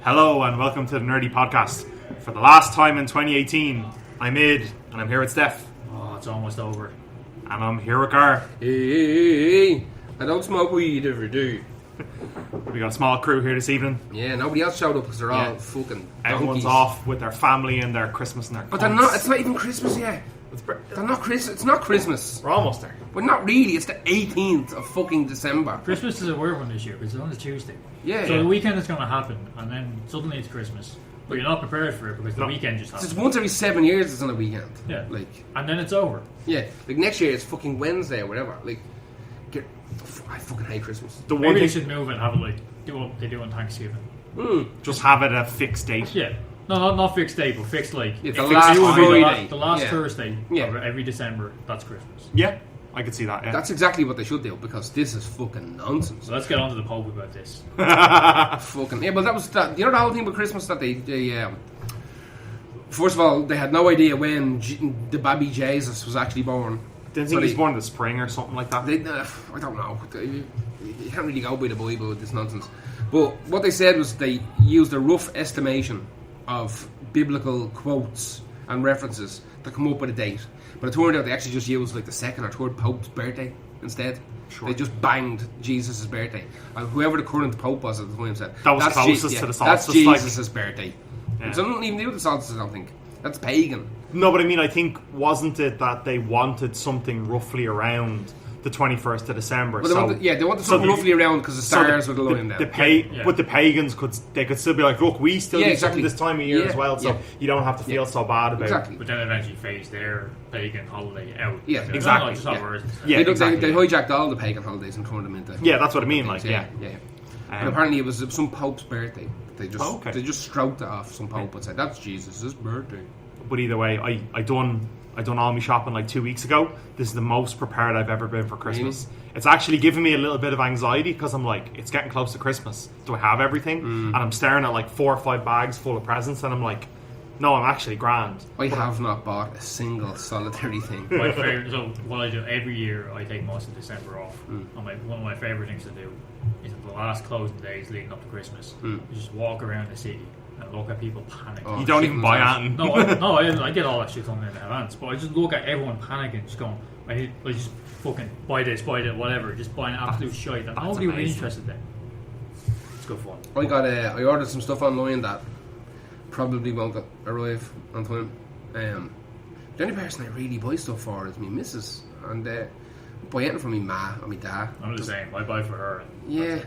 Hello and welcome to the Nerdy Podcast. For the last time in 2018, I'm Id and I'm here with Steph. Oh, it's almost over. And I'm here with Gar. Hey, I don't smoke weed every day. We got a small crew here this evening. Yeah, nobody else showed up because they're all fucking Everyone's donkeys. off with their family and their Christmas and their But they're not, it's not even Christmas yet. They're not Christmas. It's not Christmas. We're almost there. But not really. It's the 18th of fucking December. Christmas is a weird one this year because it's on a Tuesday. Yeah. So the weekend is going to happen, and then suddenly it's Christmas. But you're not prepared for it because the weekend just It's happens. once every 7 years it's on a weekend. Yeah. Like, And then it's over. yeah. Like next year it's fucking Wednesday or whatever. Like, I fucking hate Christmas. The one Maybe they thing, should move and have it like do what they do on Thanksgiving. just have it a fixed date. Yeah. No, not fixed date, but fixed like Yeah, if the it's last due Friday. the last Yeah. Thursday Yeah. of every December. That's Christmas. Yeah, I could see that, yeah. That's exactly what they should do because this is fucking nonsense. So let's get on to the Pope about this. Fucking yeah, but that was that. You know the whole thing with Christmas that they first of all they had no idea when the baby Jesus was actually born. Didn't So think he's they- born in the spring or something like that. I don't know. You can't really go by the Bible with this nonsense. But what they said was they used a rough estimation of biblical quotes and references to come up with a date. But it turned out they actually just used like the second or third Pope's birthday instead. Sure. They just banged Jesus' birthday. And whoever the current Pope was at the time said That was "That's closest to the That's solstice, like- Jesus' birthday. Yeah. So nothing even to do with the solstice, I don't think. That's pagan. No, but I mean, I think, wasn't it that they wanted something roughly around the 21st of December? But they wanted something roughly around because the stars would align there. But the pagans could still be like, look, we still do exactly. something this time of year Yeah, as well, so yeah. you don't have to feel so bad about Exactly. But then eventually phase their pagan holiday out. Yeah, Like, exactly. no, just have Yeah. ours instead. Yeah, They exactly. hijacked all the pagan holidays and turned them into... Yeah, that's what I mean, like, things, yeah. And apparently it was some Pope's birthday. They just Oh, okay. they just stroked it off some Pope and said, that's Jesus' birthday. But either way, I done all my shopping like 2 weeks ago. This is the most prepared I've ever been for Christmas. It's actually giving me a little bit of anxiety because I'm like, it's getting close to Christmas. Do I have everything? And I'm staring at like 4 or 5 bags full of presents, and I'm like, no, I'm actually grand. I have not bought a single solitary thing. My favorite, so what I do every year, I take most of December off. And one of my favorite things to do is the last closing days leading up to Christmas. You just walk around the city and look at people panicking. Oh, You don't shit even buy themselves. anything. I get all that shit done in advance, but I just look at everyone panicking, just going, I just fucking buy this, whatever, just buying absolute shit. And nobody really amazing. interested then. It's good fun. I ordered some stuff online that probably won't arrive on time. The only person I really buy stuff for is my missus. And I buy anything from my ma or my dad. I'm the same. I buy for her. And Yeah.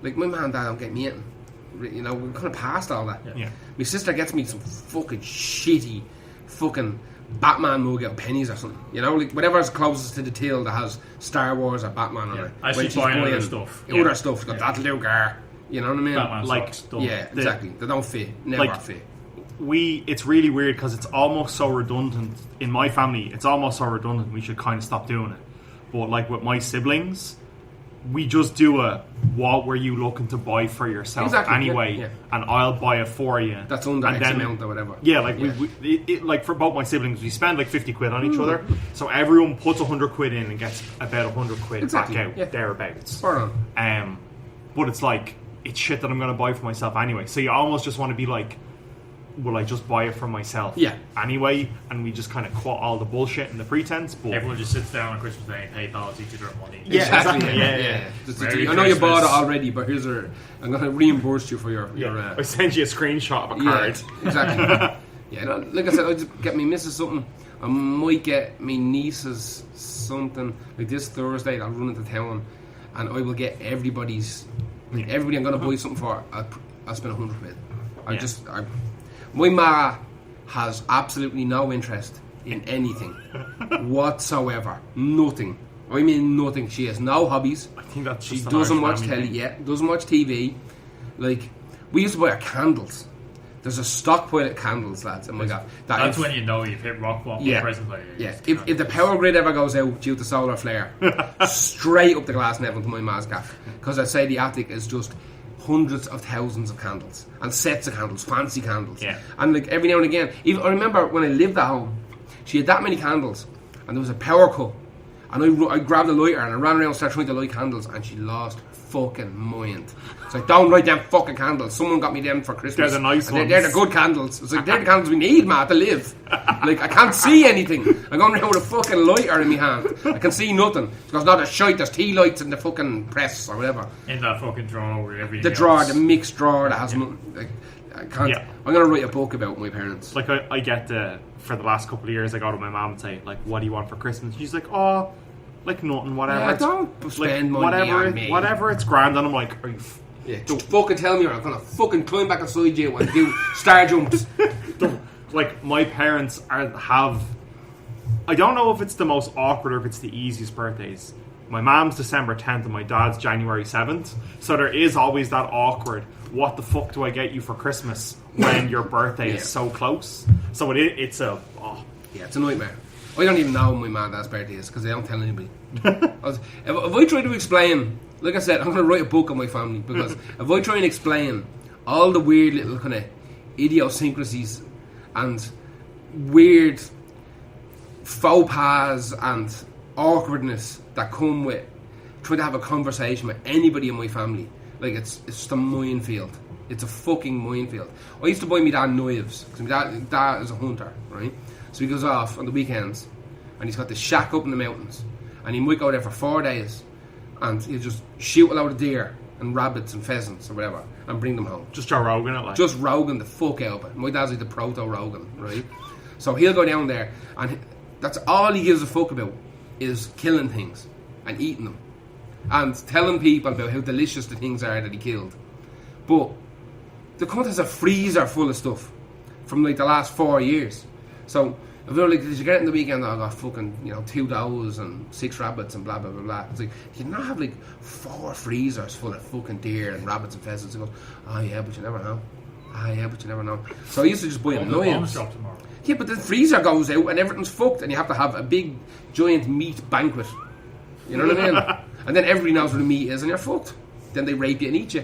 Like my ma and dad don't get me anything. You know, we're kind of past all that. Yeah. My sister gets me some fucking shitty fucking Batman mug out of pennies or something. You know, like whatever's closest to the till that has Star Wars or Batman on Yeah. it. I When should she's buy other buying stuff. Other Yeah. stuff. She's got Yeah. that'll do, gar. You know what I mean? Batman Like, socks, done. Yeah, exactly. They don't fit. Never Like- fit. It's really weird because it's almost so redundant. In my family, it's almost so redundant we should kind of stop doing it. But like with my siblings, we just do what were you looking to buy for yourself Exactly, anyway, yeah. and I'll buy it for you. That's under and X amount or whatever. Yeah, like like for both my siblings, we spend like 50 quid on each other. So everyone puts 100 quid in and gets about 100 quid Exactly, back out yeah. thereabouts. Spot on. But it's like, it's shit that I'm going to buy for myself anyway. So you almost just want to be like, will I just buy it for myself Yeah. anyway? And we just kind of cut all the bullshit and the pretense. But Everyone just sits down on Christmas Day and PayPal each other money. Yeah, exactly. Yeah. Yeah. Merry I know you bought it Christmas. already, but I'm going to reimburse you for your I send you a screenshot of a card. Yeah, exactly. Yeah, no, like I said, I just get me missus something. I might get me nieces something like this Thursday. I'll run into town, and I will get everybody's. Like, everybody I'm going to buy something for. I'll spend 100 quid. My ma has absolutely no interest in anything whatsoever. Nothing. I mean nothing. She has no hobbies. I think that's She just an doesn't Irish watch family telly. thing. Yeah, doesn't watch TV. Like, we used to buy our candles. There's a stockpile of candles, lads. Oh my god, That's when you know you've hit rock bottom. Yeah. Presently. Yeah, if the power grid ever goes out due to solar flare, straight up the glass Neville to my ma's gaff. Because I'd say the attic is just hundreds of thousands of candles and sets of candles, fancy candles. Yeah. And like every now and again, even I remember when I lived at home, she had that many candles, and there was a power cut, And I grabbed a lighter and I ran around and started trying to light candles, and she lost her fucking mind. It's like, don't light them fucking candles. Someone got me them for Christmas. They're the nice ones. They're the good candles. It's like, they're the candles we need, man, to live. Like, I can't see anything. I'm going around with a fucking lighter in my hand. I can see nothing. Because not a shite, there's tea lights in the fucking press or whatever. In that fucking drawer with everything. The drawer, the mixed drawer that has nothing. Like, I can't. Yeah. I'm going to write a book about my parents. Like, I get for the last couple of years, I go to my mom and say, like, what do you want for Christmas? She's like, oh, like nothing, whatever. Yeah, don't spend money on me. Whatever, it's grand. And I'm like, are you... Yeah, don't fucking tell me, or I'm going to fucking climb back inside you and do star jumps. Like, my parents have... I don't know if it's the most awkward or if it's the easiest birthdays. My mom's December 10th and my dad's January 7th. So there is always that awkward, what the fuck do I get you for Christmas when your birthday is so close? So it's a... Oh. Yeah, it's a nightmare. I don't even know when my mum and dad's birthday is because they don't tell anybody. If I try to explain, like I said, I'm going to write a book on my family, because if I try and explain all the weird little kind of idiosyncrasies and weird faux pas and awkwardness that come with trying to have a conversation with anybody in my family, like it's just a minefield. It's a fucking minefield. I used to buy my dad knives because my dad is a hunter, right? So he goes off on the weekends and he's got this shack up in the mountains, and he might go there for 4 days and he'll just shoot a load of deer and rabbits and pheasants or whatever and bring them home. Just Joe Rogan it, like. Just Rogan the fuck out of it. My dad's like the proto Rogan, right? So he'll go down there and that's all he gives a fuck about, is killing things and eating them and telling people about how delicious the things are that he killed. But the cunt has a freezer full of stuff from like the last 4 years. So if they're like, did you get it in the weekend? I got fucking, 2 does and 6 rabbits and blah blah blah blah. It's like, you not have like 4 freezers full of fucking deer and rabbits and pheasants. He goes, oh yeah, but you never know. So I used to just buy knives. Yeah, but the freezer goes out and everything's fucked, and you have to have a big giant meat banquet. You know what I mean? And then everybody knows where the meat is, and you're fucked. Then they rape you and eat you.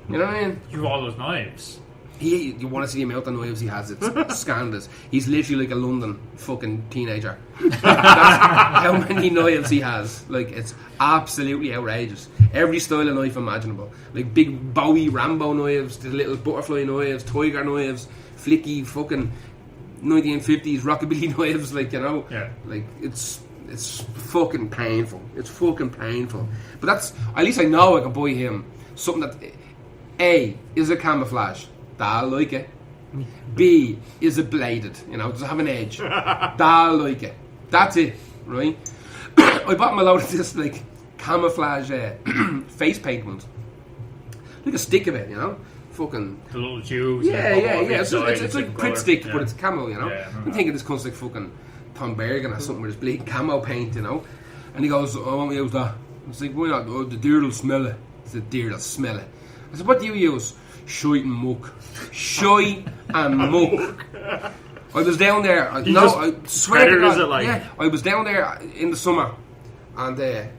You know what I mean? You have all those knives. You want to see the amount of knives he has? It's scandalous. He's literally like a London fucking teenager. That's how many knives he has. Like, it's absolutely outrageous. Every style of knife imaginable. Like big Bowie Rambo knives, the little butterfly knives, tiger knives, flicky fucking 1950s rockabilly knives. Like, Yeah. Like, it's fucking painful. It's fucking painful. But that's, at least I know I can buy him something that A, is a camouflage. I like it. B, is it bladed? Does it have an edge? I like it. That's it, right? I bought him a load of this like camouflage face paint ones. Like a stick of it, fucking the little tubes. Yeah. It's like Crit Stick, but it's camo, I'm thinking this comes like fucking Tom Bergen or something with his bleeding camo paint, And he goes, I won't use that. I was like, why not? Oh, the deer will smell it. It's the deer will smell it. I said, what do you use? Shite and muck. Shite and muck. I was down there. I swear to God. Yeah, I was down there in the summer, and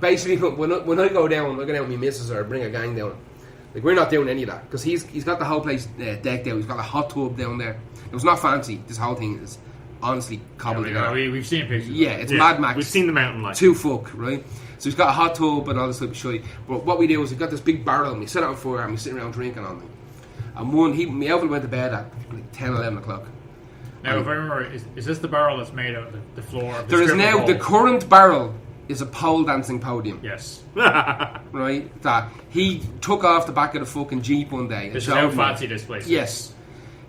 basically when I go down with my missus or bring a gang down. Like, we're not doing any of that because he's got the whole place decked out. He's got a hot tub down there. It was not fancy. This whole thing is honestly cobbled together. We've seen pictures. Yeah, it's Mad Max. We've seen the mountain life. To fuck, right? So he's got a hot tub and all this type of shit. But what we do is we've got this big barrel and we set it on fire and we sit around drinking on it. And my elder went to bed at like 10, 11 o'clock. Now, if I remember, is this the barrel that's made out of the floor? Of the there is now, the current barrel is a pole dancing podium. Yes. Right? That he took off the back of the fucking Jeep one day. This is how fancy this place is. Yes.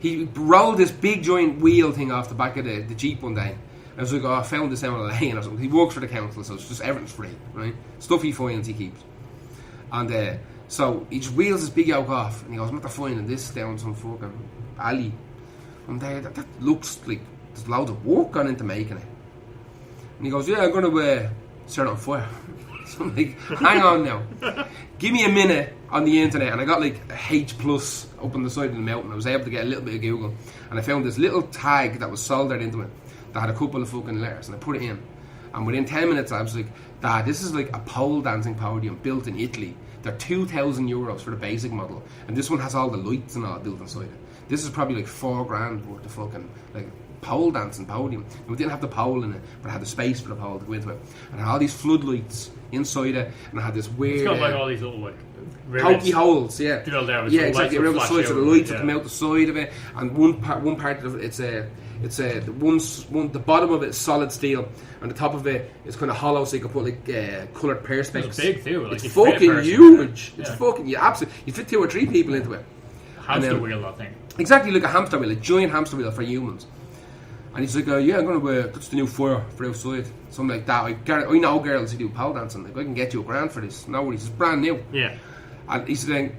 He rolled this big giant wheel thing off the back of the Jeep one day. I was like, I found this out in a lane or something. He works for the council, so it's just everything's free, right? Stuff he finds, he keeps. And so he just wheels this big yoke off, and he goes, I'm after finding this down some fucking alley. And that looks like there's loads of work gone into making it. And he goes, yeah, I'm going to set it on fire. So I'm like, hang on now. Give me a minute on the internet. And I got like a H+ up on the side of the mountain. I was able to get a little bit of Google. And I found this little tag that was soldered into it that had a couple of fucking letters, and I put it in, and within 10 minutes I was like, Dad, this is like a pole dancing podium built in Italy. They're €2,000 for the basic model, and this one has all the lights and all built inside it. This is probably like $4,000 worth of fucking like pole dancing podium. And we didn't have the pole in it, but it had the space for the pole to go into it. And it had all these floodlights inside it, and it had this weird... It's got like all these little like... pokey holes, yeah. Drilled down with exactly, around the sides, so the lights yeah. will come out the side of it, and one part of it, the bottom of it is solid steel, and the top of it is kind of hollow, so you can put like coloured perspex. It's big too. Like it's fucking huge. It's fucking, you absolutely, you fit 2 or 3 people into it. Hamster wheel, that thing. Exactly like a hamster wheel, a giant hamster wheel for humans. And he's like, yeah, I'm going to that's the new fire for outside. Something like that. I know girls who do pole dancing. Like, I can get you $1,000 for this. No worries, it's brand new. Yeah. And he's saying,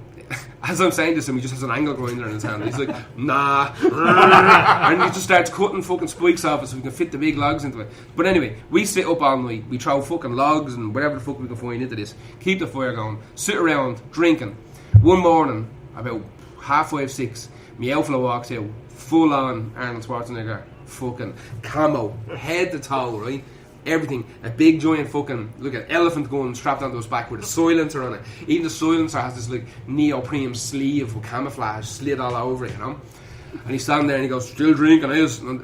as I'm saying this, and he just has an angle grinder in his hand. He's like, nah. And he just starts cutting fucking spikes off it so we can fit the big logs into it. But anyway, we sit up all night. We throw fucking logs and whatever the fuck we can find into this. Keep the fire going. Sit around, drinking. One morning, about 5:30, 6, my outflow walks out, full on Arnold Schwarzenegger. Fucking camo, head to toe, right? Everything. A big giant fucking, look at elephant gun strapped onto his back with a silencer on it. Even the silencer has this like neoprene sleeve with camouflage slid all over it, you know? And he's standing there and he goes, still drinking, is? And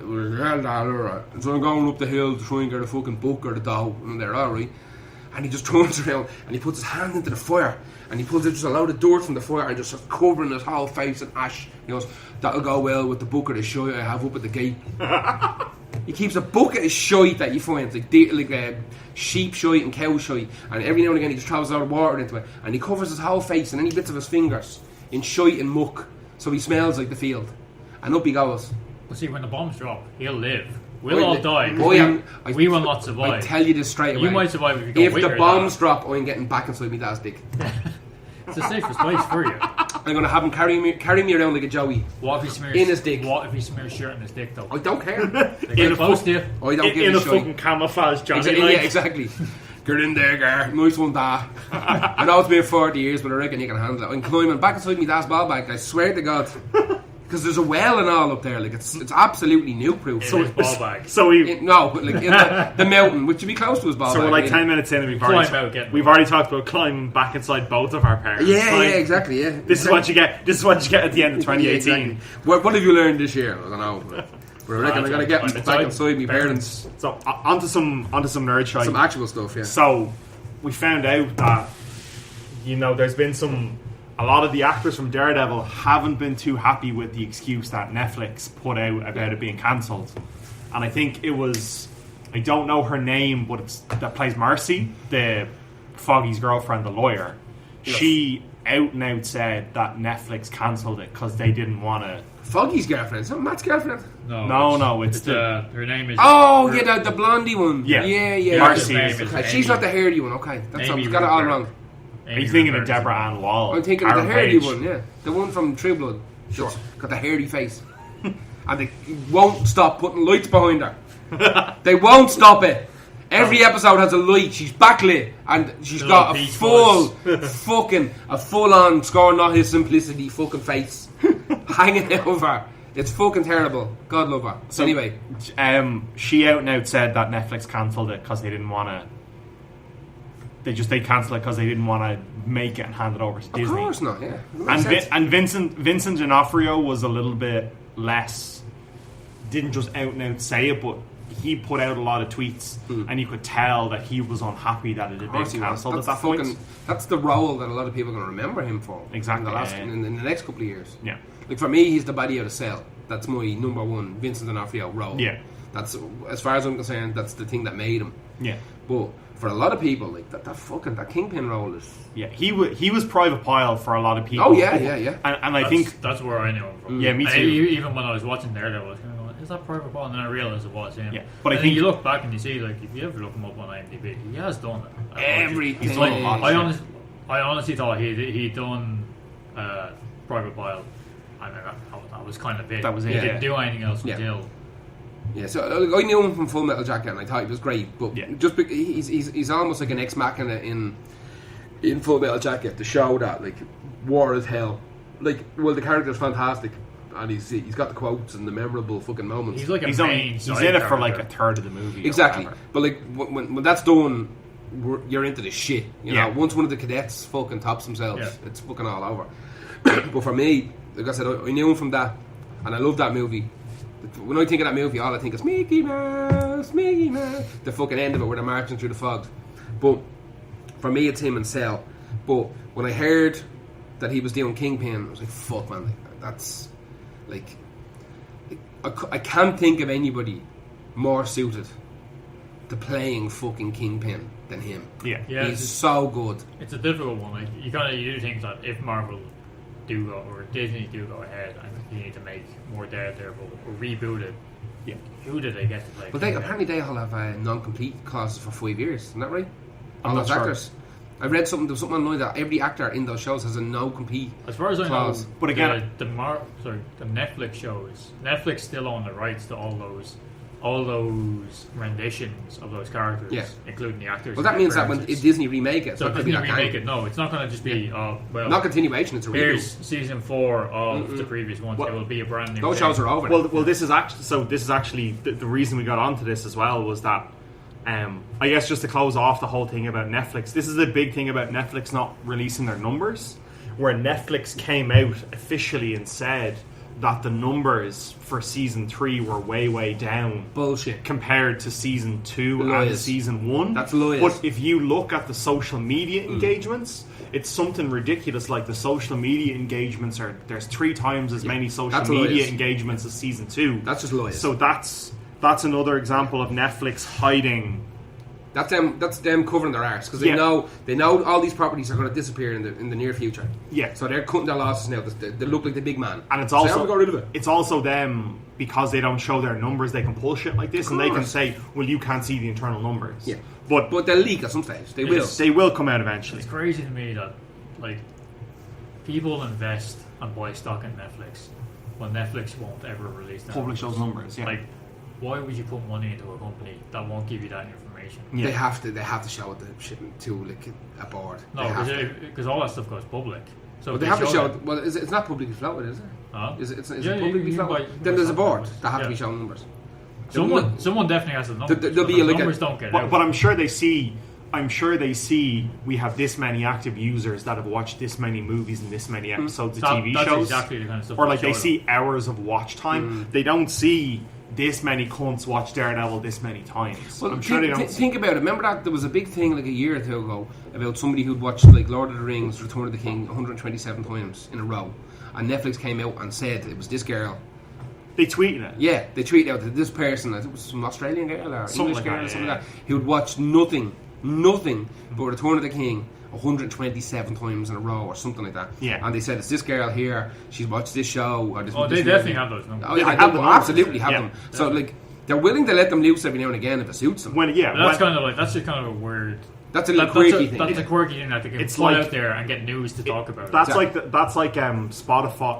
so I'm going up the hill to try and get a fucking book or the dough. And they're alright. And he just turns around and he puts his hand into the fire and he pulls out just a load of dirt from the fire and just starts covering his whole face in ash. He goes, that'll go well with the bucket of shite I have up at the gate. He keeps a bucket of shite that you find, like sheep shite and cow shite, and every now and again he just throws a lot of water into it and he covers his whole face and any bits of his fingers in shite and muck so he smells like the field. And up he goes. But see, when the bombs drop, he'll live. We'll all die. We will not survive. I tell you this straight away. You might survive if you go If the bombs drop, I'm getting back inside me dad's dick. It's the safest place for you. I'm going to have him carry me around like a Joey. What if he smears in his dick? What if he smears shirt in his dick though? I don't care. They get close to you. I don't give in a a shit. fucking camouflage Johnny. Exactly, like. yeah, exactly. Get in there, Gar. Nice one, Dad. I know it's been 40 years, but I reckon you can handle it. I'm climbing back inside me dad's ball bag. I swear to God. Because there's a well and all up there, like it's absolutely nuke proof. So his ball bag. So we no, but like in the mountain, which would be close to his ball so bag. we're like really. 10 minutes in and we've already talked about climbing back inside both of our parents. Yeah, exactly. Yeah, This is what you get. This is what you get at the end of 2018. Yeah, exactly. What have you learned this year? I don't know. But I reckon I gotta get back inside me parents. So onto some nerd shit. Some actual stuff, yeah. So we found out that there's been a lot of the actors from Daredevil haven't been too happy with the excuse that Netflix put out about it being cancelled. And I think it was, I don't know her name, but it's that plays Mercy, the Foggy's girlfriend, the lawyer. Yes. She out and out said that Netflix cancelled it because they didn't want to. Foggy's girlfriend? Is that Matt's girlfriend? No, it's the... Her name is... Oh, yeah, the blondie one. Yeah. Mercy. Okay. She's not the hairy one, okay. I've got it all wrong. Are you thinking of Deborah Ann Wall? I'm thinking of the hairy one, yeah. The one from True Blood. Sure. Got the hairy face. And they won't stop putting lights behind her. They won't stop it. Every episode has a light. She's backlit. And she's got a full-on score not his simplicity fucking face hanging over. It's fucking terrible. God love her. So anyway. She out and out said that Netflix cancelled it because they didn't want to... They cancelled it because they didn't want to make it and hand it over to Disney. Of course not, yeah. And Vincent D'Onofrio was a little bit less, didn't just out and out say it, but he put out a lot of tweets and you could tell that he was unhappy that it had been cancelled at that point. That's the role that a lot of people are going to remember him for. Exactly. In the next couple of years. Yeah. Like for me, he's the body of the cell. That's my number one Vincent D'Onofrio role. Yeah. That's, as far as I'm concerned, that's the thing that made him. Yeah. But for a lot of people, like that Kingpin role is... Yeah, he was Private Pile for a lot of people. Oh, yeah. And I think... That's where I know him from. Yeah, me too. Even when I was watching Daredevil, I was kind of going, is that Private Pile? And then I realised it was him. Yeah, but I think you look back and you see, like, if you ever look him up on IMDb, he has done it. Everything. I honestly thought he'd done Private Pile, and that was kind of it. That was it. He didn't do anything else until... Yeah, so I knew him from Full Metal Jacket and I thought he was great, but just he's almost like an ex-machina in Full Metal Jacket to show that, like, war is hell. Like, well, the character's fantastic and he's got the quotes and the memorable fucking moments. He's like he's in it for like a third of the movie. Exactly. But like, when that's done, you're into the shit. You know, once one of the cadets fucking tops themselves, it's fucking all over. But for me, like I said, I knew him from that and I loved that movie. When I think of that movie, all I think is Mickey Mouse, Mickey Mouse. The fucking end of it where they're marching through the fog. But for me, it's him and Cell. But when I heard that he was doing Kingpin, I was like, fuck, man. Like, that's like I can't think of anybody more suited to playing fucking Kingpin than him. Yeah. He's so good. It's a difficult one. Like, you do think that if Marvel do go, or Disney do go ahead and you need to make more Daredevil or reboot it, who do they get to play? But apparently they all have non-compete clauses for 5 years. Isn't that right? I'm All not those sure. actors. I read something. There was something online that every actor in those shows has a no-compete. As far as I clause. know, But again, the Netflix shows, Netflix still own the rights to all those renditions of those characters, including the actors. Well, that means that when Disney remake it, so it's not Disney going to be that remake game. it. No, it's not going to just be Not continuation. It's a here's reboot. season 4 of the previous ones. It will be a brand new. Those thing. shows are over. Well, this is actually the reason we got onto this as well was that I guess just to close off the whole thing about Netflix. This is the big thing about Netflix not releasing their numbers, where Netflix came out officially and said that the numbers for season 3 were way down. Bullshit. Compared to season 2 and Lies. season 1. That's lies. But if you look at the social media engagements, it's something ridiculous. Like the social media engagements there's 3 times as many social That's media lies. engagements as season 2. That's just lies. So that's another example of Netflix hiding. That's them covering their arse because they know all these properties are going to disappear in the near future. Yeah. So they're cutting their losses now. They look like the big man. And it's So also how we got rid of it. It's also them, because they don't show their numbers, they can pull shit like this and they can say, well, you can't see the internal numbers. Yeah. But But they'll leak at some stage. They will. they will come out eventually. It's crazy to me that like people invest and buy stock in Netflix when Netflix won't ever release that. Publish those numbers, yeah. Like, why would you put money into a company that won't give you that information? Yeah. They have to show it to like a board. No, because all that stuff goes public. So But they have to show it. it. Well, it's not publicly floated, is it? Huh? Is it Yeah, publicly you can floated? buy Then there's a stock board numbers. that have to Yeah. be showing numbers. Someone definitely has the numbers. There'll be but like the a- numbers don't get out. But I'm sure they see we have this many active users that have watched this many movies and this many episodes of TV That's shows. exactly the kind of stuff. Or like they show see hours of watch time. They don't see this many cunts watch Daredevil this many times. Well, I'm sure they don't. think about it. Remember that there was a big thing like a year or two ago about somebody who'd watched like Lord of the Rings, Return of the King 127 times in a row, and Netflix came out and said it was this girl. They tweeted it. Yeah, they tweeted out that this person, I think it was some Australian girl or Something English like girl that, or something yeah. like that, who would watch nothing but Return of the King 127 times in a row or something like that. Yeah. And they said it's this girl here. She's watched this show. Or this, Oh, this they definitely have those numbers. Oh, Yeah, yeah, they have they them. absolutely have Yeah. them. So like they're willing to let them loose every now and again if it suits them. When yeah, But that's when- kind of like that's just kind of a weird. That's a little That's quirky a, thing. That's a quirky thing that they can It's put like- out there and get news to talk about. That's Exactly. like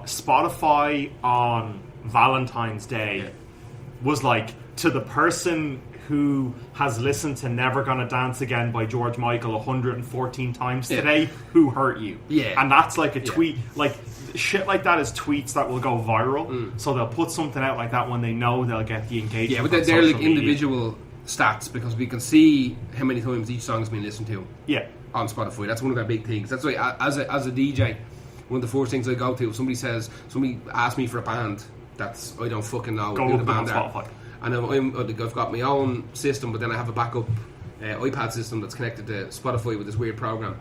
Spotify on Valentine's Day was like to the person who has listened to Never Gonna Dance Again by George Michael 114 times today, who hurt you. Yeah. And that's like a tweet, like shit like that is tweets that will go viral. So they'll put something out like that when they know they'll get the engagement. Yeah, but on they're like social media. individual stats because we can see how many times each song has been listened to Yeah. on Spotify. That's one of our big things. That's why as a DJ, one of the first things I go to, if somebody asks me for a band that's I don't fucking know Go who look the them on band are. Spotify. And I've got my own system, but then I have a backup iPad system that's connected to Spotify with this weird program.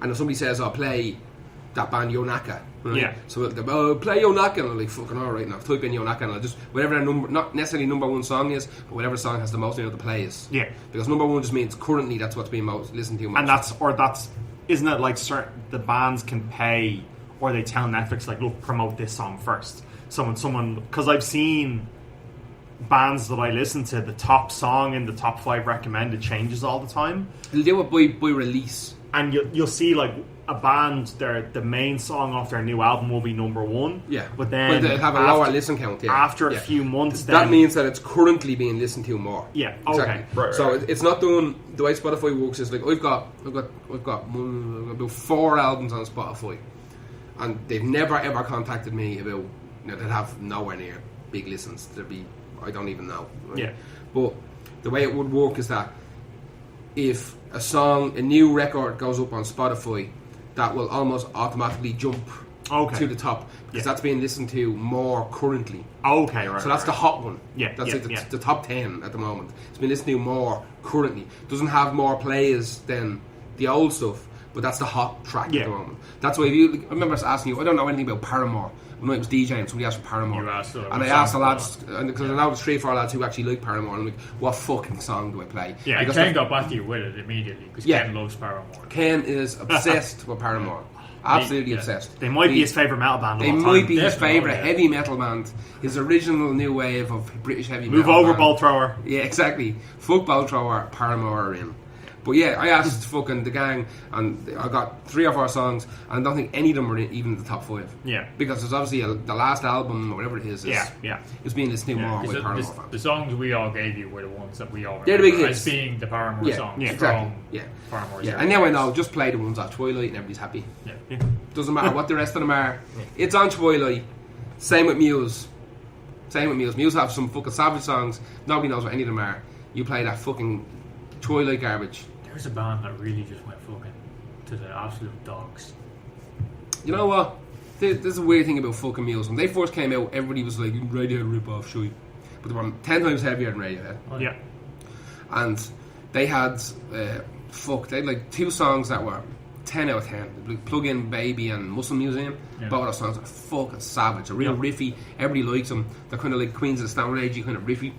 And if somebody says, "I'll play that band Yonaka," right? Yeah. So they'll play Yonaka, and I'm like, "Fucking alright," now type in Yonaka, and I'll just whatever their number, not necessarily number one song is, but whatever song has the most amount of plays. Yeah. Because number one just means currently that's what's being most listened to. Most. And isn't it like the bands can pay, or they tell Netflix like, look, promote this song first. So when someone, because I've seen bands that I listen to, the top song in the top 5 recommended changes all the time, They'll do it by release. and you'll see like a band, the main song off their new album will be number 1. Yeah, but then they'll have a lower listen count. Yeah. after Yeah. a few months, That then means that it's currently being listened to more. yeah, Exactly. okay, right, So right. it's not doing the way Spotify works. Is like I've got about 4 albums on Spotify, and they've never ever contacted me about they'd have nowhere near big listens. There'd be I don't even know. Right? Yeah. But the way it would work is that if a new record goes up on Spotify, that will almost automatically jump to the top because that's being listened to more currently. Okay, right. So that's the hot one. Yeah, that's yeah, the top 10 at the moment. It's been listened to more currently. Doesn't have more plays than the old stuff, but that's the hot track at the moment. That's why I remember us asking you. I don't know anything about Paramore. When I was DJing, somebody asked for Paramore, You asked, and I asked the lads because I know there's 3 or 4 lads who actually like Paramore. And I'm like, what fucking song do I play? Yeah, because Ken got back to you with it immediately because Ken loves Paramore. Ken is obsessed with Paramore. Absolutely obsessed. They might be his favourite metal band. They might be his favourite heavy metal band. His original new wave of British heavy metal. Move over, band. Bolt Thrower. Yeah, exactly. Fuck Bolt Thrower, Paramore are in. But yeah, I asked fucking the gang, and I got 3 or 4 songs, and I don't think any of them were even in the top 5. Yeah. Because there's obviously the last album, or whatever it is being listened to more with Paramore fans. The songs we all gave you were the ones that we all They're the big remember hits. as being the Paramore songs exactly. from Paramore's And now I know, just play the ones at Twilight and everybody's happy. Yeah. Doesn't matter what the rest of them are. It's on Twilight. Same with Muse. Muse have some fucking savage songs. Nobody knows what any of them are. You play that fucking Twilight garbage. There's a band that really just went fucking to the absolute dogs. You know what? There's a weird thing about fucking Muse. When they first came out, everybody was like, Radiohead rip-off, shite. But they were 10 times heavier than Radiohead. Oh, yeah. And they had, they had like 2 songs that were 10 out of 10. Like Plug In Baby and Muscle Museum. Both of those songs are fucking savage. They're real riffy. Everybody likes them. They're kind of like Queens of the Stone Age, kind of riffy.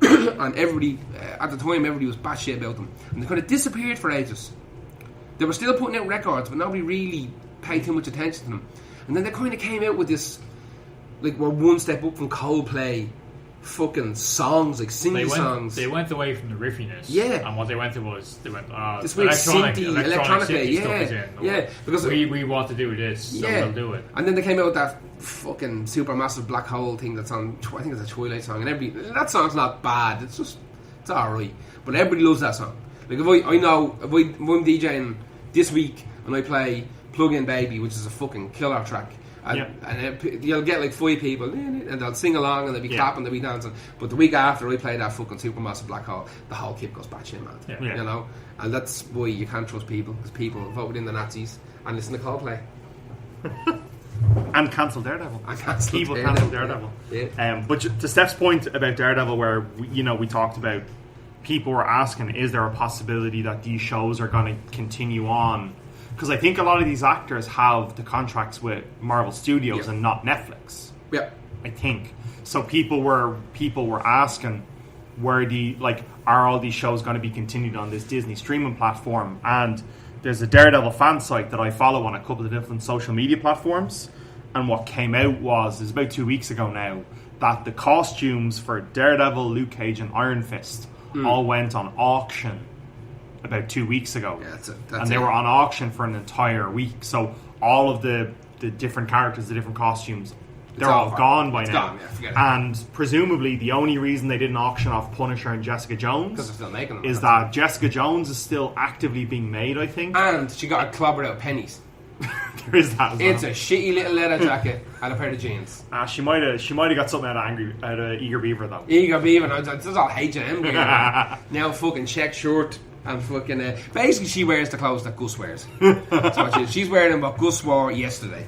And everybody, at the time, everybody was batshit about them. And they kind of disappeared for ages. They were still putting out records, but nobody really paid too much attention to them. And then they kind of came out with this, like, we're one step up from Coldplay fucking songs, like singing songs. They went away from the riffiness. Yeah. And what they went to was, this weird electronic stuff is in. Because we want to do this, so we'll do it. And then they came out with that fucking supermassive black hole thing that's on, I think it's a Twilight song, and that song's not bad, it's alright, but everybody loves that song. Like if I'm DJing this week and I play Plug In Baby, which is a fucking killer track, and you'll get like 5 people and they'll sing along and they'll be clapping, they'll be dancing, but the week after I play that fucking supermassive black hole, the whole kit goes batshit mad. You know, and that's why you can't trust people, because people voted in the Nazis and listen to Coldplay. And cancel Daredevil. People cancel Daredevil. Yeah. But to Steph's point about Daredevil, where we talked about, people were asking, is there a possibility that these shows are going to continue on? Because I think a lot of these actors have the contracts with Marvel Studios and not Netflix. Yeah, I think so. People were asking, are all these shows going to be continued on this Disney streaming platform? And there's a Daredevil fan site that I follow on a couple of different social media platforms, and what came out was about 2 weeks ago now that the costumes for Daredevil, Luke Cage, and Iron Fist all went on auction about 2 weeks ago. Yeah, they were on auction for an entire week. So all of the different characters, the different costumes, they're all gone by now. And presumably the only reason they didn't auction off Punisher and Jessica Jones is that Jessica Jones is still actively being made, I think. And she got a clobbered out of pennies. There is that as well. It's a shitty little leather jacket and a pair of jeans. She might have got something out of Eager Beaver though. Eager Beaver, this is all H&M gear. Now fucking check shirt and fucking basically she wears the clothes that Gus wears. So she's wearing what Gus wore yesterday.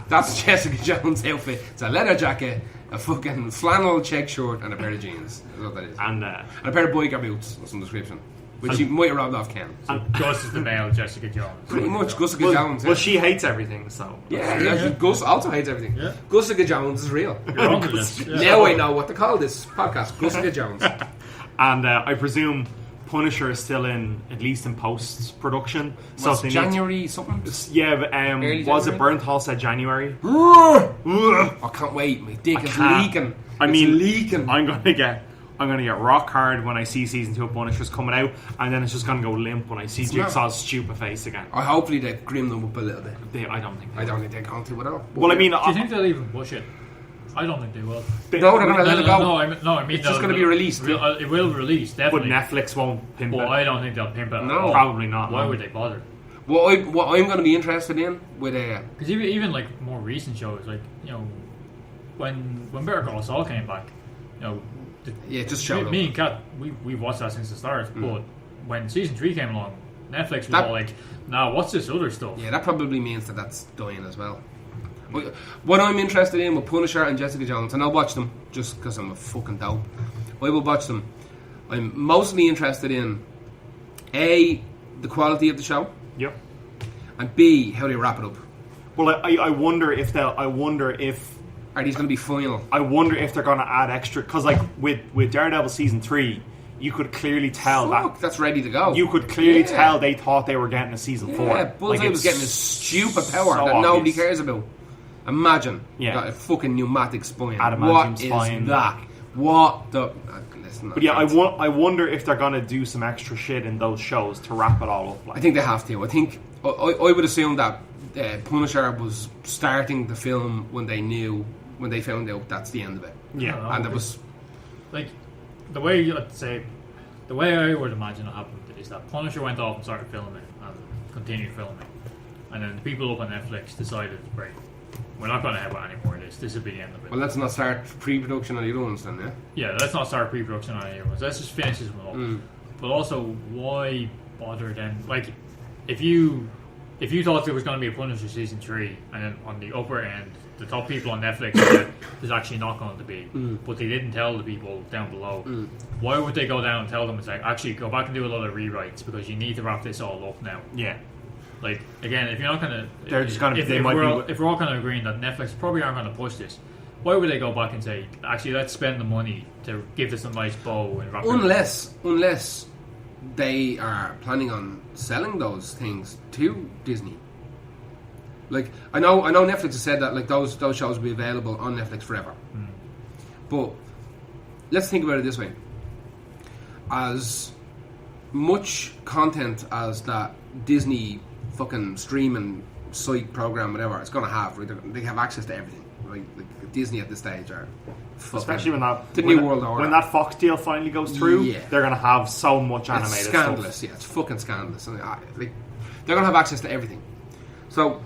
That's Jessica Jones' outfit. It's a leather jacket, a fucking flannel check shirt, and a pair of jeans. That's what that is. And a pair of biker boots of some description, which she might have robbed off Ken. So Gus is the male Jessica Jones. Pretty much Gusica Jones. Well, she hates everything, so Gus also hates everything. Yeah. Gusica Jones is real. You're onto this. Now I know what to call this podcast. Gusica Jones. And I presume Punisher is still at least in post-production. So January something? Yeah, but was it Bernthal said January? I can't wait. My dick is leaking. Leaking. I'm gonna get rock hard when I see season 2 of Punisher's coming out, and then it's just gonna go limp when I see Jigsaw's stupid face again. Hopefully they grim them up a little bit. I don't think they're going to at all. Well, I mean, do you think they'll even push it? I don't think they will. No, they're going to let it go. I mean, it's just going to be released. It will release, definitely. But Netflix won't pimp it. Well, I don't think they'll pimp it. No, probably not. Why would they bother? What I'm going to be interested in with because even like more recent shows, like when Better Call Saul came back, just showed me and Kat, we watched that since the start. But when season 3 came along, Netflix was all like, "Nah, what's this other stuff?" Yeah, that probably means that that's dying as well. What I'm interested in with Punisher and Jessica Jones, and I'll watch them just because I'm a fucking dope. I will watch them. I'm mostly interested in A, the quality of the show, Yep. and B, how they wrap it up. Well, I wonder if Are these going to be final? I wonder if they're going to add extra, because like with Daredevil season 3, you could clearly tell That's ready to go. You could clearly tell they thought they were getting a season 4. Yeah, Bullseye was getting a stupid power so that nobody obvious. cares about. Imagine got a fucking pneumatic spine. What is spine. that? What the? Listen, But yeah, I wonder if they're going to do some extra shit in those shows to wrap it all up. Like. I think they have to. I think I would assume that Punisher was starting the film when they found out that's the end of it. Yeah, And it was like the way the way I would imagine it happened is that Punisher went off and started filming and continued filming, and then the people up on Netflix decided, right, we're not going to have any more of this. This will be the end of it. well. Let's not start pre-production on the other ones then. Yeah. Yeah, let's not start pre-production on any of Let's just finish this one off. But also, why bother then? Like, if you thought there was going to be a Punisher season 3, and then on the upper end, the top people on Netflix said there's actually not going to be, but they didn't tell the people down below. Why would they go down and tell them it's like, actually go back and do a lot of rewrites because you need to wrap this all up now? yeah. Like, again, if you're not going to... They're just going to... If we're all kind of agreeing that Netflix probably aren't going to push this, why would they go back and say, actually, let's spend the money to give this a nice bow and wrap it up? Unless they are planning on selling those things to Disney. Like, I know Netflix has said that like those shows will be available on Netflix forever. But let's think about it this way. As much content as that Disney fucking streaming site program, whatever, it's going to have, right? They have access to everything, right? Like Disney at this stage are fucking, Especially when the New World Order. When that Fox deal finally goes through, they're going to have so much animated It's scandalous, stuff. yeah, it's fucking scandalous. And, like, they're going to have access to everything. So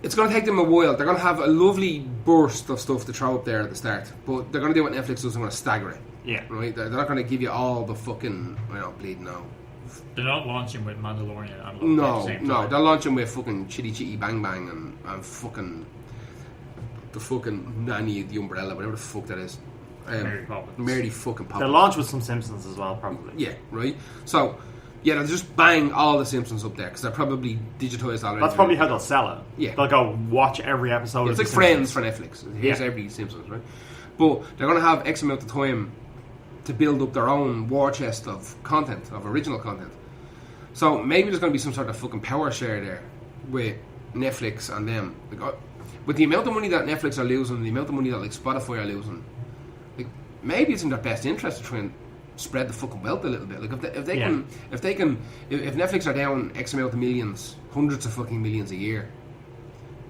it's going to take them a while. They're going to have a lovely burst of stuff to throw up there at the start, but they're going to do what Netflix does. They're going to stagger it. Yeah. Right? They're not going to give you all the fucking, bleeding out. They're not launching with Mandalorian and Loki at the same time. They're launching with fucking Chitty Chitty Bang Bang and fucking the fucking Nanny the Umbrella, whatever the fuck that is. Mary Poppins. Mary fucking Poppins. They'll launch with some Simpsons as well, probably. Yeah, right? So, yeah, they'll just bang all the Simpsons up there because they're probably digitised already. That's probably how they'll sell it. Yeah. They'll go watch every episode of It's like The Friends Simpsons. for Netflix. Here's every Simpsons, right? But they're going to have X amount of time to build up their own war chest of content, of original content. So maybe there's going to be some sort of fucking power share there with Netflix and them. Like, with the amount of money that Netflix are losing, the amount of money that like Spotify are losing, like maybe it's in their best interest to try and spread the fucking wealth a little bit. Like if Netflix are down X amount of millions, hundreds of fucking millions a year,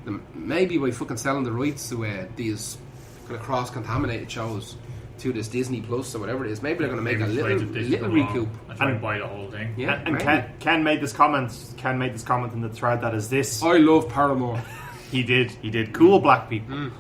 then maybe by fucking selling the rights to these kind of cross-contaminated shows to this Disney Plus or whatever it is, maybe they're going to make a little recoup and try and buy the whole thing. Yeah, and Ken made this comment. Ken made this comment in the thread that is this. I love Paramore. He did. Cool black people.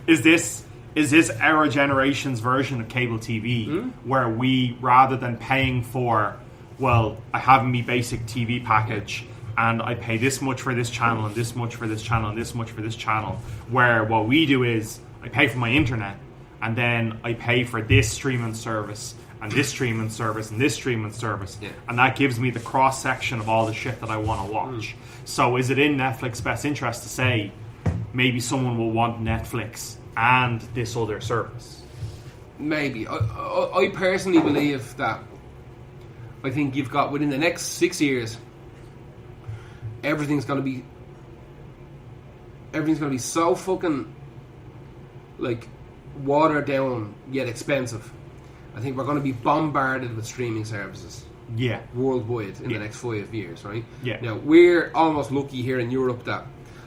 Is this our generation's version of cable TV, where we, rather than paying for, well, I have me basic TV package and I pay this much for this channel and this much for this channel and this much for this channel, where what we do is I pay for my internet and then I pay for this streaming service and this streaming service and this streaming service, and that gives me the cross section of all the shit that I want to watch. So is it in Netflix's best interest to say maybe someone will want Netflix and this other service? Maybe. I personally believe that I think you've got, within the next 6 years, everything's going to be so fucking like watered down yet expensive. I think we're going to be bombarded with streaming services. Yeah. Worldwide in the next 5 years, right? Yeah. Now, we're almost lucky here in Europe that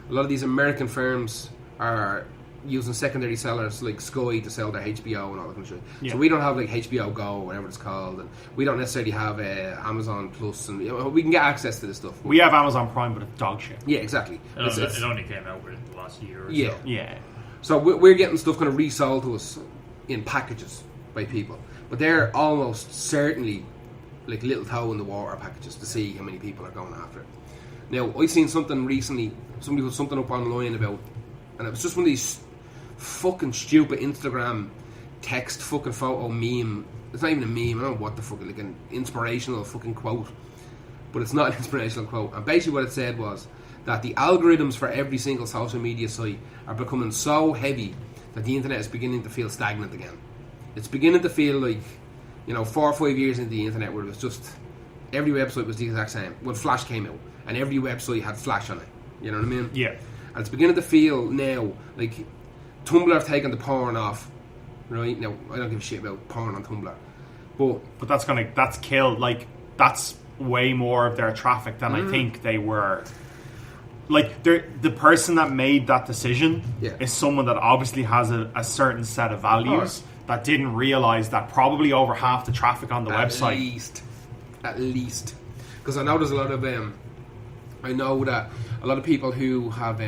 a lot of these American firms are using secondary sellers like Sky to sell their HBO and all that kind of shit. Yeah. So we don't have like HBO Go or whatever it's called, and we don't necessarily have Amazon Plus, and we can get access to this stuff. We have Amazon Prime, but it's dog shit. Yeah, exactly. It only came out within the last year or so. Yeah. So we're getting stuff kind of resold to us in packages by people, but they're almost certainly like little toe in the water packages to see how many people are going after it. Now, I seen something recently, somebody put something up online about, and it was just one of these fucking stupid Instagram text fucking photo meme. It's not even a meme, I don't know what the fuck, like an inspirational fucking quote. But it's not an inspirational quote. And basically what it said was that the algorithms for every single social media site are becoming so heavy that the internet is beginning to feel stagnant again. It's beginning to feel like, 4 or 5 years into the internet where it was just, every website was the exact same. When Flash came out, and every website had Flash on it. You know what I mean? Yeah. And it's beginning to feel now like Tumblr have taken the porn off. Right? Now, I don't give a shit about porn on Tumblr. But that's killed, like, that's way more of their traffic than I think they were. Like, the person that made that decision is someone that obviously has a certain set of values that didn't realise that probably over half the traffic on the website. At least. Because I know there's a lot of, I know that a lot of people who have,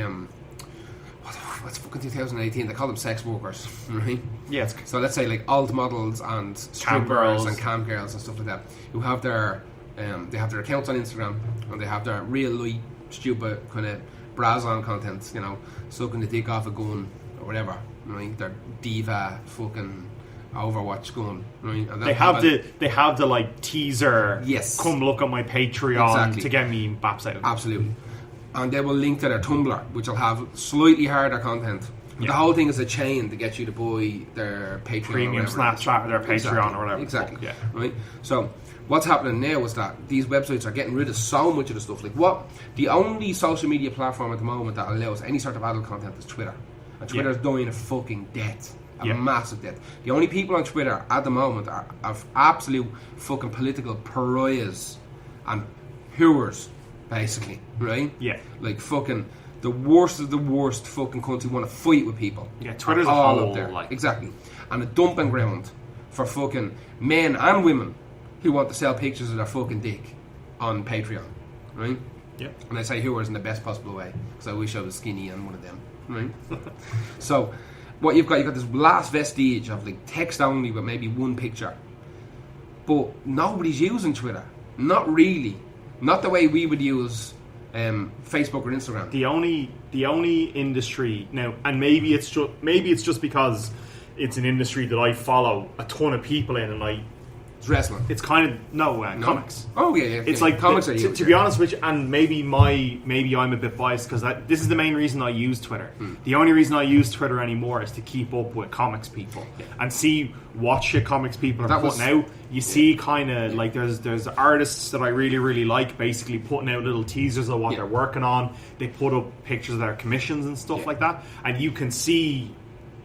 what's fucking 2018, they call them sex workers, right? Yeah. So let's say like alt models and strippers and cam girls and stuff like that, who have their, they have their accounts on Instagram, and they have their real light, stupid kind of bras on content, sucking the dick off a gun or whatever, right? Their diva fucking Overwatch gun, right? And they have the like teaser. Yes. Come look at my Patreon to get me baps out. Absolutely. And they will link to their Tumblr, which will have slightly harder content. But the whole thing is a chain to get you to buy their Patreon, premium Snapchat, or their Patreon or whatever. Exactly. Yeah. Right. So what's happening now is that these websites are getting rid of so much of the stuff. Like the only social media platform at the moment that allows any sort of adult content is Twitter, and Twitter's dying a fucking death. A massive death. The only people on Twitter at the moment are absolute fucking political pariahs and hooers, basically, right? Yeah. Like fucking the worst of the worst fucking cunts who want to fight with people. Yeah, Twitter's all a whole, up there. like... Exactly. And a dumping ground for fucking men and women who want to sell pictures of their fucking dick on Patreon, right? Yeah. And I say hooers in the best possible way, because I wish I was skinny and one of them, right? So what you've got this last vestige of like text only with maybe one picture, but nobody's using Twitter. Not really. Not the way we would use Facebook or Instagram. The only industry now, and maybe it's just because it's an industry that I follow a ton of people in, and it's wrestling. It's kind of comics. Oh yeah. It's like comics to, are huge, to be honest with you, and maybe I'm a bit biased because this is the main reason I use Twitter. The only reason I use Twitter anymore is to keep up with comics people and see what shit comics people are putting out. You see kind of like there's artists that I really really like, basically putting out little teasers of what they're working on. They put up pictures of their commissions and stuff like that, and you can see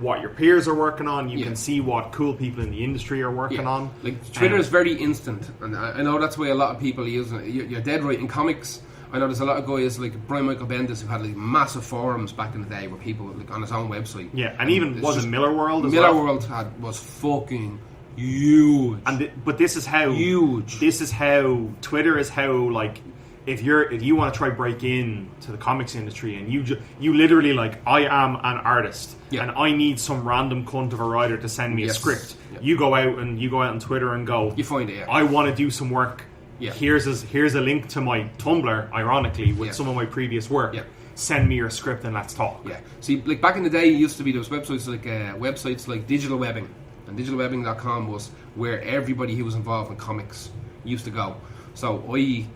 what your peers are working on. You can see what cool people in the industry are working on. Like Twitter is very instant, and I know that's why a lot of people use it. You're dead right. In comics, I know there's a lot of guys like Brian Michael Bendis who had like massive forums back in the day where people like on his own website. Yeah, and even was it Miller World as Miller well? World was fucking huge. But this is how huge. This is how Twitter is how like. If you want to try break in to the comics industry and you literally like I am an artist and I need some random cunt of a writer to send me a script. You go out on Twitter and go. You find it. I want to do some work. Yeah. Here's a link to my Tumblr, ironically, with some of my previous work. Yeah. Send me your script and let's talk. Yeah. See, like back in the day, it used to be those websites like Digital Webbing, and digitalwebbing.com was where everybody who was involved in comics used to go. So me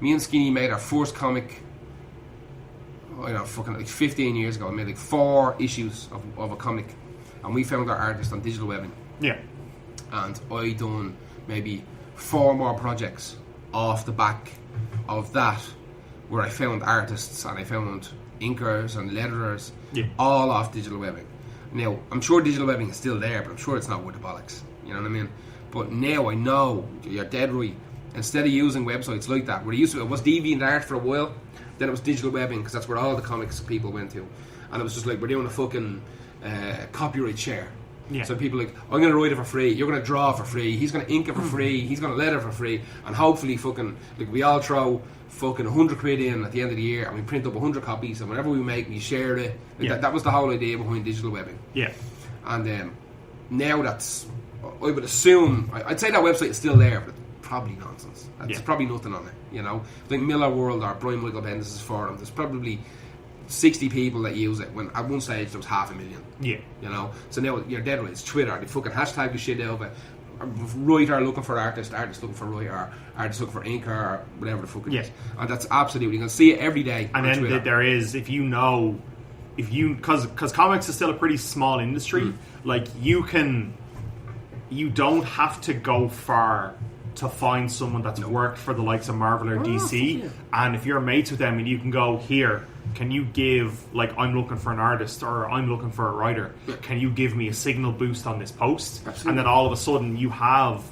and Skinny made our first comic. Fucking like 15 years ago. I made like 4 issues of a comic, and we found our artist on Digital Webbing. Yeah. And I done maybe 4 more projects off the back of that, where I found artists and I found inkers and letterers, all off Digital Webbing. Now I'm sure Digital Webbing is still there, but I'm sure it's not with the bollocks. You know what I mean? But now I know you're dead right. Instead of using websites like that, where it was DeviantArt for a while, then it was Digital Webbing, because that's where all the comics people went to, and it was just like we're doing a fucking copyright share. Yeah. So people like, I'm going to write it for free, you're going to draw for free, he's going to ink it for free, he's going to letter for free, and hopefully fucking like we all throw fucking 100 quid in at the end of the year, and we print up 100 copies, and whatever we make, we share it. Like that was the whole idea behind Digital Webbing. Yeah. And now that's I would assume I'd say that website is still there, but it's probably nonsense. There's probably nothing on it. You know, I think Miller World or Brian Michael Bendis' forum. There's probably 60 people that use it. When at one stage there was 500,000. Yeah. You know, so now you're dead right. It's Twitter. They fucking hashtag the shit out of it. Writer looking for artist looking for writer, artist looking for inker, or whatever the fuck it is. And that's absolutely, you can see it every day. And then Twitter. there is, because comics is still a pretty small industry, like you don't have to go far to find someone that's worked for the likes of Marvel or DC, and if you're mates with them and you can go, here, can you give, like, I'm looking for an artist or I'm looking for a writer, can you give me a signal boost on this post? Absolutely. And then all of a sudden you have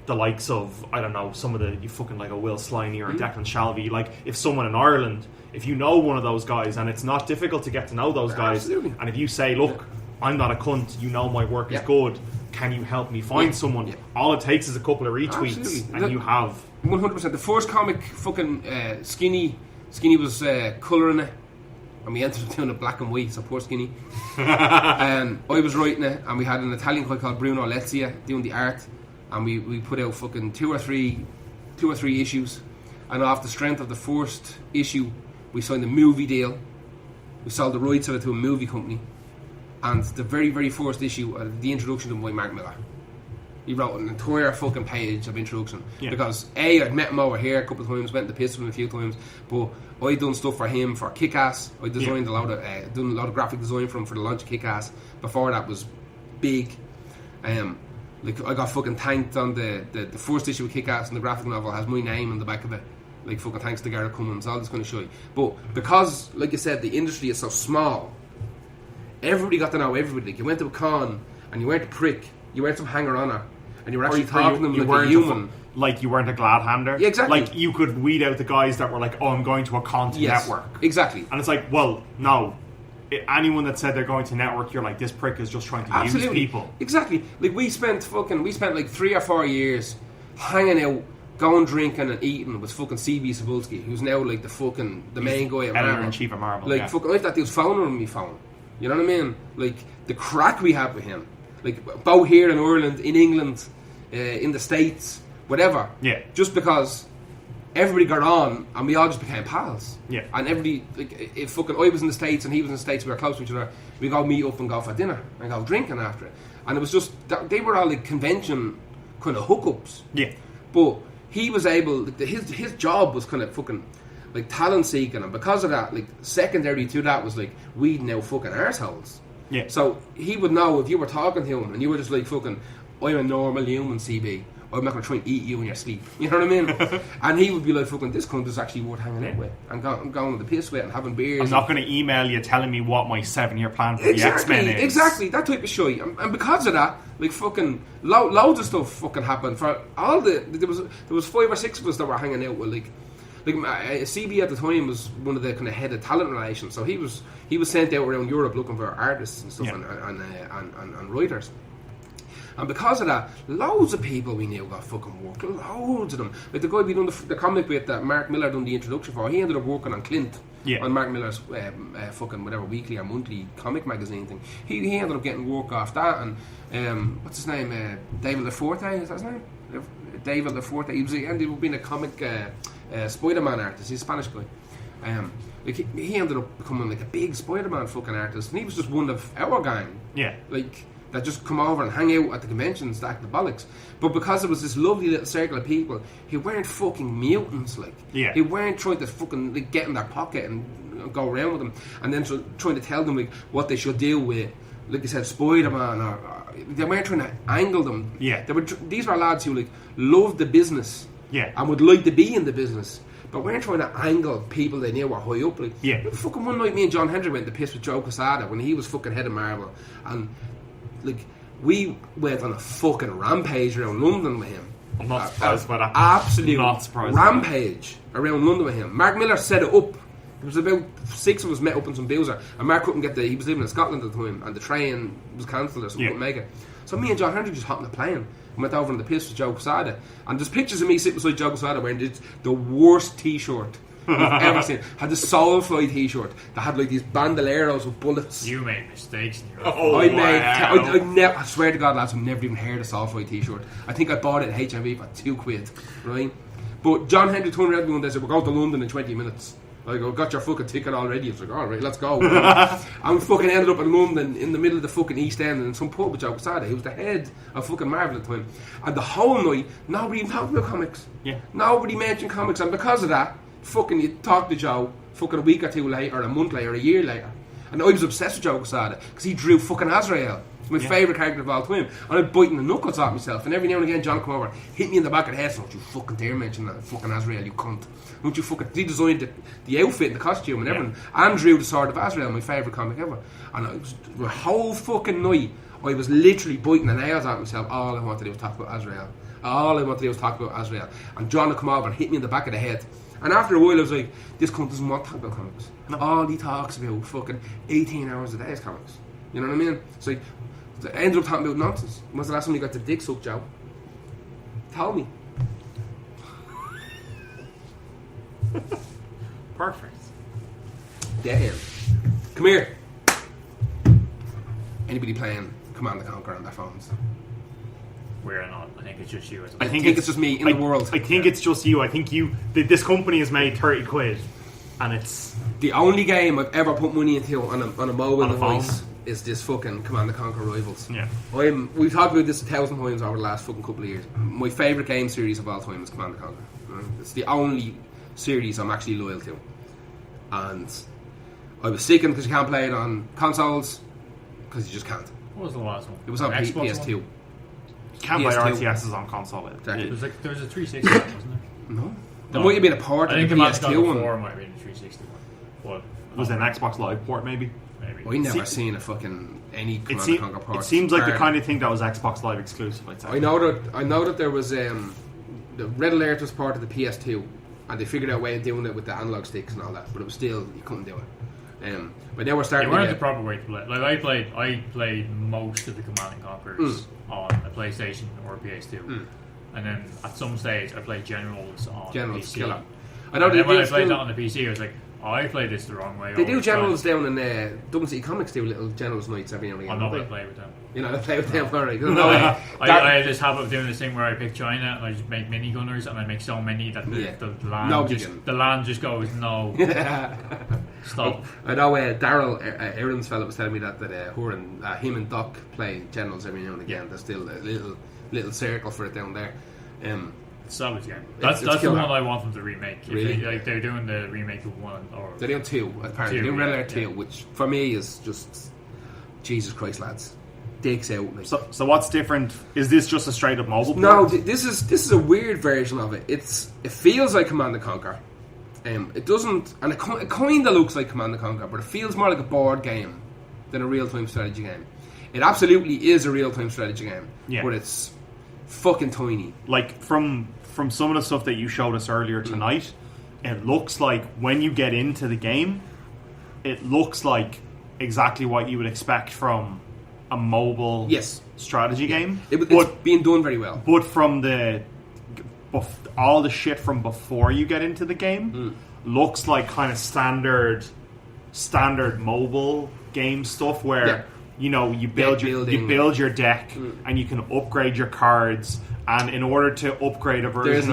the likes of, I don't know, some of the, you fucking like a Will Sliney or a Declan Shalvey, like if someone in Ireland, if you know one of those guys, and it's not difficult to get to know those guys, Absolutely. and if you say, look, I'm not a cunt, you know my work is good, can you help me find someone? All it takes is a couple of retweets, Absolutely. and you have 100%. The first comic, fucking Skinny was colouring it, and we ended up doing it black and white, so poor Skinny. I was writing it, and we had an Italian guy called Bruno Lezia doing the art, and we put out fucking two or three issues, and off the strength of the first issue, we signed a movie deal. We sold the rights of it to a movie company, and the very, very first issue, the introduction to by Mark Miller. He wrote an entire fucking page of introduction because I'd met him over here a couple of times, went to the piss with him a few times, but I'd done stuff for him for Kick-Ass. I designed done a lot of graphic design for him for the launch of Kick-Ass. Before that was big. Like I got fucking thanked on the first issue of Kick-Ass, and the graphic novel has my name on the back of it. Like fucking thanks to Gareth Cummins, all this kind of shit. But because, like you said, the industry is so small, everybody got to know everybody. Like you went to a con and you weren't a prick, you weren't some hanger-oner, and you were actually talking to them like a human. Like you weren't a glad hander. Yeah, exactly. Like you could weed out the guys that were like, oh, I'm going to a con to network. Exactly. And it's like, well, no. Anyone that said they're going to network, you're like, this prick is just trying to use people. Exactly. Like we spent like 3 or 4 years hanging out, going drinking and eating with fucking C.B. Cebulski, who's now like the main guy at Marvel. Editor-in-Chief of Marvel. Like fucking, I've that dude's phone on my phone. You know what I mean? Like the crack we had with him. Like both here in Ireland, in England, in the States, whatever. Yeah. Just because everybody got on and we all just became pals. Yeah. And everybody, like, if fucking I was in the States and he was in the States, we were close to each other, we'd go meet up and go for dinner and go drinking after it. And it was just, they were all like convention kind of hookups. Yeah. But he was able, his job was kind of fucking like talent seeking, and because of that, like secondary to that was like weeding out fucking arseholes. Yeah. So he would know if you were talking to him and you were just like fucking, I'm a normal human, CB. I'm not going to try and eat you in your sleep. You know what I mean? And he would be like, fucking, this cunt is actually worth hanging out with. And going to the piss with and having beers. I'm not going to email you telling me what my 7-year plan for the X-Men is. Exactly, that type of shit. And because of that, like fucking, loads of stuff fucking happened. For all there was 5 or 6 of us that were hanging out with, like CB at the time was one of the kind of head of talent relations. So he was sent out around Europe looking for artists and stuff and writers. And because of that, loads of people we knew got fucking work. Loads of them. Like the guy we done the comic bit that Mark Miller done the introduction for, he ended up working on Clint. Yeah. On Mark Miller's fucking whatever weekly or monthly comic magazine thing. He ended up getting work off that. And what's his name? David LaForte, is that his name? David LaForte. He ended up being a comic Spider-Man artist. He's a Spanish guy. Like he ended up becoming like a big Spider-Man fucking artist, and he was just one of our gang. Yeah. Like that just come over and hang out at the conventions, stack the bollocks. But because it was this lovely little circle of people, he weren't fucking mutants, like. Yeah. He weren't trying to fucking like get in their pocket and go around with them, and then trying to tell them like what they should do with, like you said, Spider-Man, or they weren't trying to angle them. Yeah. These were lads who like loved the business. Yeah. And would like to be in the business. But we're trying to angle people they knew were high up. Like, yeah. Fucking one night, me and John Hendry went to piss with Joe Quesada when he was fucking head of Marvel, and like we went on a fucking rampage around London with him. I'm not surprised by that. Absolute not surprised rampage around London with him. Mark Miller set it up. There was about 6 of us met up in some boozer, and Mark couldn't get he was living in Scotland at the time, and the train was cancelled or something, couldn't make it. So me and John Hendry just hopped on the plane and went over on the piss with Joe Quesada. And there's pictures of me sitting beside Joe Quesada wearing the worst t-shirt you've ever seen. Had the Soulfly t-shirt that had like these bandoleros with bullets. You made mistakes in your Oh, I swear to God, lads, I've never even heard of Soulfly t-shirt. I think I bought it at HMV for £2, right? But John Henry turned around to me one day and said, we're going to London in 20 minutes. I go, got your fucking ticket already. It's like, alright, let's go. And we fucking ended up in London in the middle of the fucking East End and some pub with Joe Quesada. He was the head of fucking Marvel at the time. And the whole night, nobody even talked about comics. Yeah. Nobody mentioned comics. And because of that, fucking you talk to Joe fucking a week or two later, or a month later, or a year later. And I was obsessed with Joe Quesada because he drew fucking Azrael. It's my favourite character of all time. And I'm biting the knuckles off myself. And every now and again, John come over, hit me in the back of the head. So, don't you fucking dare mention that fucking Azrael, you cunt. Don't you fucking... He designed the outfit and the costume and everything. And drew the Sword of Azrael, my favourite comic ever. And it was the whole fucking night, I was literally biting the nails out myself. All I wanted to do was talk about Azrael. All I wanted to do was talk about Azrael. And John would come over and hit me in the back of the head. And after a while, I was like, this cunt doesn't want to talk about comics. No. All he talks about fucking 18 hours a day is comics. You know what I mean? It's like... I ended up talking about nonsense. When was the last time you got the dick sucked, Joe? Tell me. Perfect. Damn. Come here. Anybody playing Command & Conquer on their phones? We're not. I think it's just you. I think it's just me in the world. I think it's just you. I think this company has made £30 and it's... The only game I've ever put money into on a mobile device phone. Is this fucking Command & Conquer Rivals. Yeah. We've talked about this 1,000 times over the last fucking couple of years. My favourite game series of all time is Command & Conquer. Right? It's the only series I'm actually loyal to. And I was sickened because you can't play it on consoles, because you just can't. What was the last one? It was on PS2. You can't buy PS2. RTSs on console. Exactly. There was a 360 one, wasn't there? No. There might have been a port I of think the Command & Conquer PS2 one. 4 might have been a 360 one. But Was it an Xbox Live port, maybe? I never seen a fucking any Command & Conquer port. It seems like the kind of thing that was Xbox Live exclusive, I'd say. I know that there was the Red Alert was part of the PS2, and they figured out a way of doing it with the analog sticks and all that, but it was still, you couldn't do it. But now we're starting. They weren't the proper way to play. Like I played most of the Command & Conquers on a PlayStation or a PS2, and then at some stage I played Generals on PC. Killer. I know. And then when I played that on the PC, I was like, oh, I played this the wrong way. They do Generals down in Dublin City Comics. Do little Generals nights every now and again. I'm not going to play with them. You know, I play with them. Alright. I have this habit of doing this thing where I pick China and I just make mini gunners, and I make so many that the land just goes no. Stop. I know Daryl Aaron's fella was telling me that him and Doc play Generals every now and again. There's still a little circle for it down there. Savage game. That's the one I want them to remake. Really? They're doing the remake of one, or they're doing two. Apparently, they're doing Red Alert 2, which for me is just Jesus Christ, lads. Dicks out. Like. So what's different? Is this just a straight up mobile? No, this is a weird version of it. It feels like Command & Conquer. It doesn't, and it kind of looks like Command & Conquer, but it feels more like a board game than a real time strategy game. It absolutely is a real time strategy game, but it's fucking tiny. Like from some of the stuff that you showed us earlier tonight, it looks like when you get into the game, it looks like exactly what you would expect from a mobile strategy game. It's being done very well. But from all the shit from before you get into the game looks like kind of standard mobile game stuff where you know you build your deck and you can upgrade your cards, and in order to upgrade a version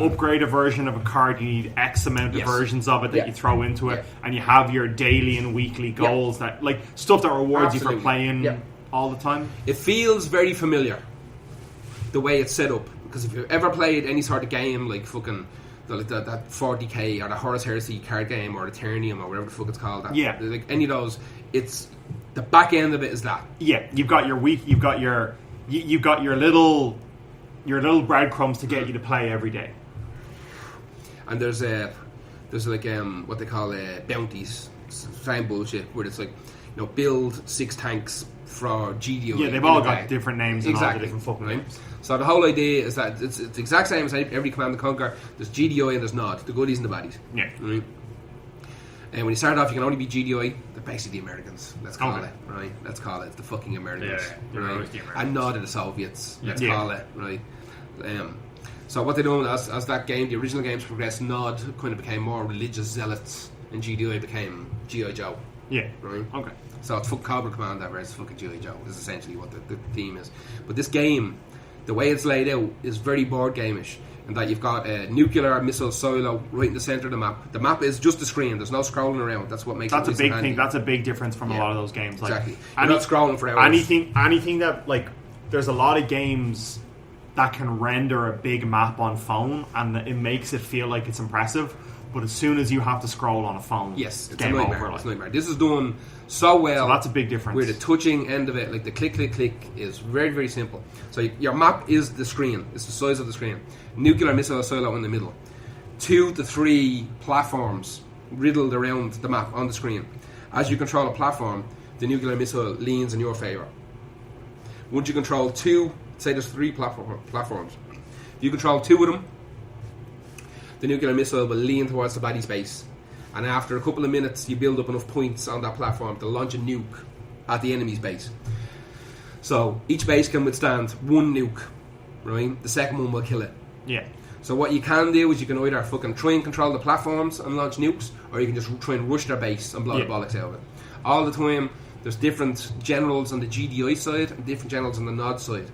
upgrade a version of a card, you need X amount of versions of it that you throw into it, and you have your daily and weekly goals that like stuff that rewards you for playing all the time. It feels very familiar the way it's set up, because if you've ever played any sort of game like fucking that 40k or the Horus Heresy card game or the Eternium or whatever the fuck it's called, like any of those, it's the back end of it is that. Yeah, you've got your week, you've got your little breadcrumbs to get you to play every day. And there's like what they call bounties, same bullshit, where it's like, you know, build 6 tanks for GDO. Yeah, they've all got different names and all the different fucking names. So the whole idea is that it's the exact same as every Command & Conquer. There's GDI and there's NOD, the goodies and the baddies. Yeah. Right? And when you start off, you can only be GDI. They're basically the Americans. Let's call it, right? Let's call it the fucking Americans. Yeah, right? And NOD are the Soviets. Let's call it, right? So what they done as that game, the original games progressed, Nod kind of became more religious zealots, and GDI became G.I. Joe. Yeah. Right? Okay. So it's fuck Cobra Commander versus fucking G.I. Joe is essentially what the theme is. But this game, the way it's laid out, is very board game-ish. In that you've got a nuclear missile silo right in the centre of the map. The map is just a screen. There's no scrolling around. That's what makes That's it a big handy. thing. That's a big difference from a lot of those games. Like, Exactly. You're not scrolling for hours. Anything that, like, there's a lot of games that can render a big map on phone, and it makes it feel like it's impressive. But as soon as you have to scroll on a phone, yes, it's game a nightmare. over. It's a nightmare. This is done so well. So that's a big difference. Where the touching end of it, like the click, click, click, is very, very simple. So your map is the screen. It's the size of the screen. Nuclear missile silo in the middle. 2 to 3 platforms riddled around the map on the screen. As you control a platform, the nuclear missile leans in your favour. Once you control 2, say there's 3 platforms. If you control 2 of them, the nuclear missile will lean towards the baddie's base. And after a couple of minutes, you build up enough points on that platform to launch a nuke at the enemy's base. So each base can withstand 1 nuke, right? The second one will kill it. Yeah. So what you can do is you can either fucking try and control the platforms and launch nukes, or you can just try and rush their base and blow the bollocks out of it. All the time, there's different generals on the GDI side and different generals on the Nod side.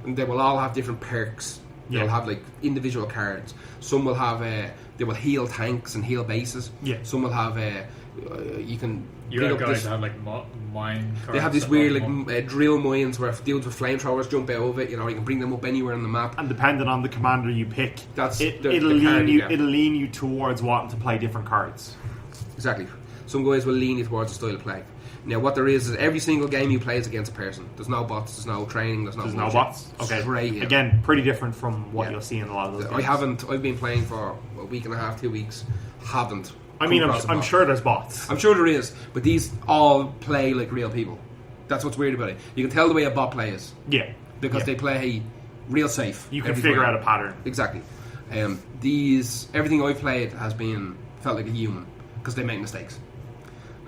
And they will all have different perks. They'll have like individual cards. Some will have they will heal tanks and heal bases. Yeah. Some will have you can. You have guys that have like mine cards. They have these weird like drill mines where dudes with flamethrowers jump out of it. You know, you can bring them up anywhere on the map. And depending on the commander you pick, it'll it'll lean you towards wanting to play different cards. Exactly. Some guys will lean you towards a style of play. Now, what there is every single game you play is against a person. There's no bots, there's no training, there's no bots. Okay. Straight Again, pretty different from what you'll see in a lot of those games. I've been playing for a week and a half, 2 weeks. Haven't. I mean, I'm sure there's bots. I'm sure there is, but these all play like real people. That's what's weird about it. You can tell the way a bot plays. Yeah. Because they play real safe. You can figure out a pattern. Exactly. Everything I've played has felt like a human because they make mistakes.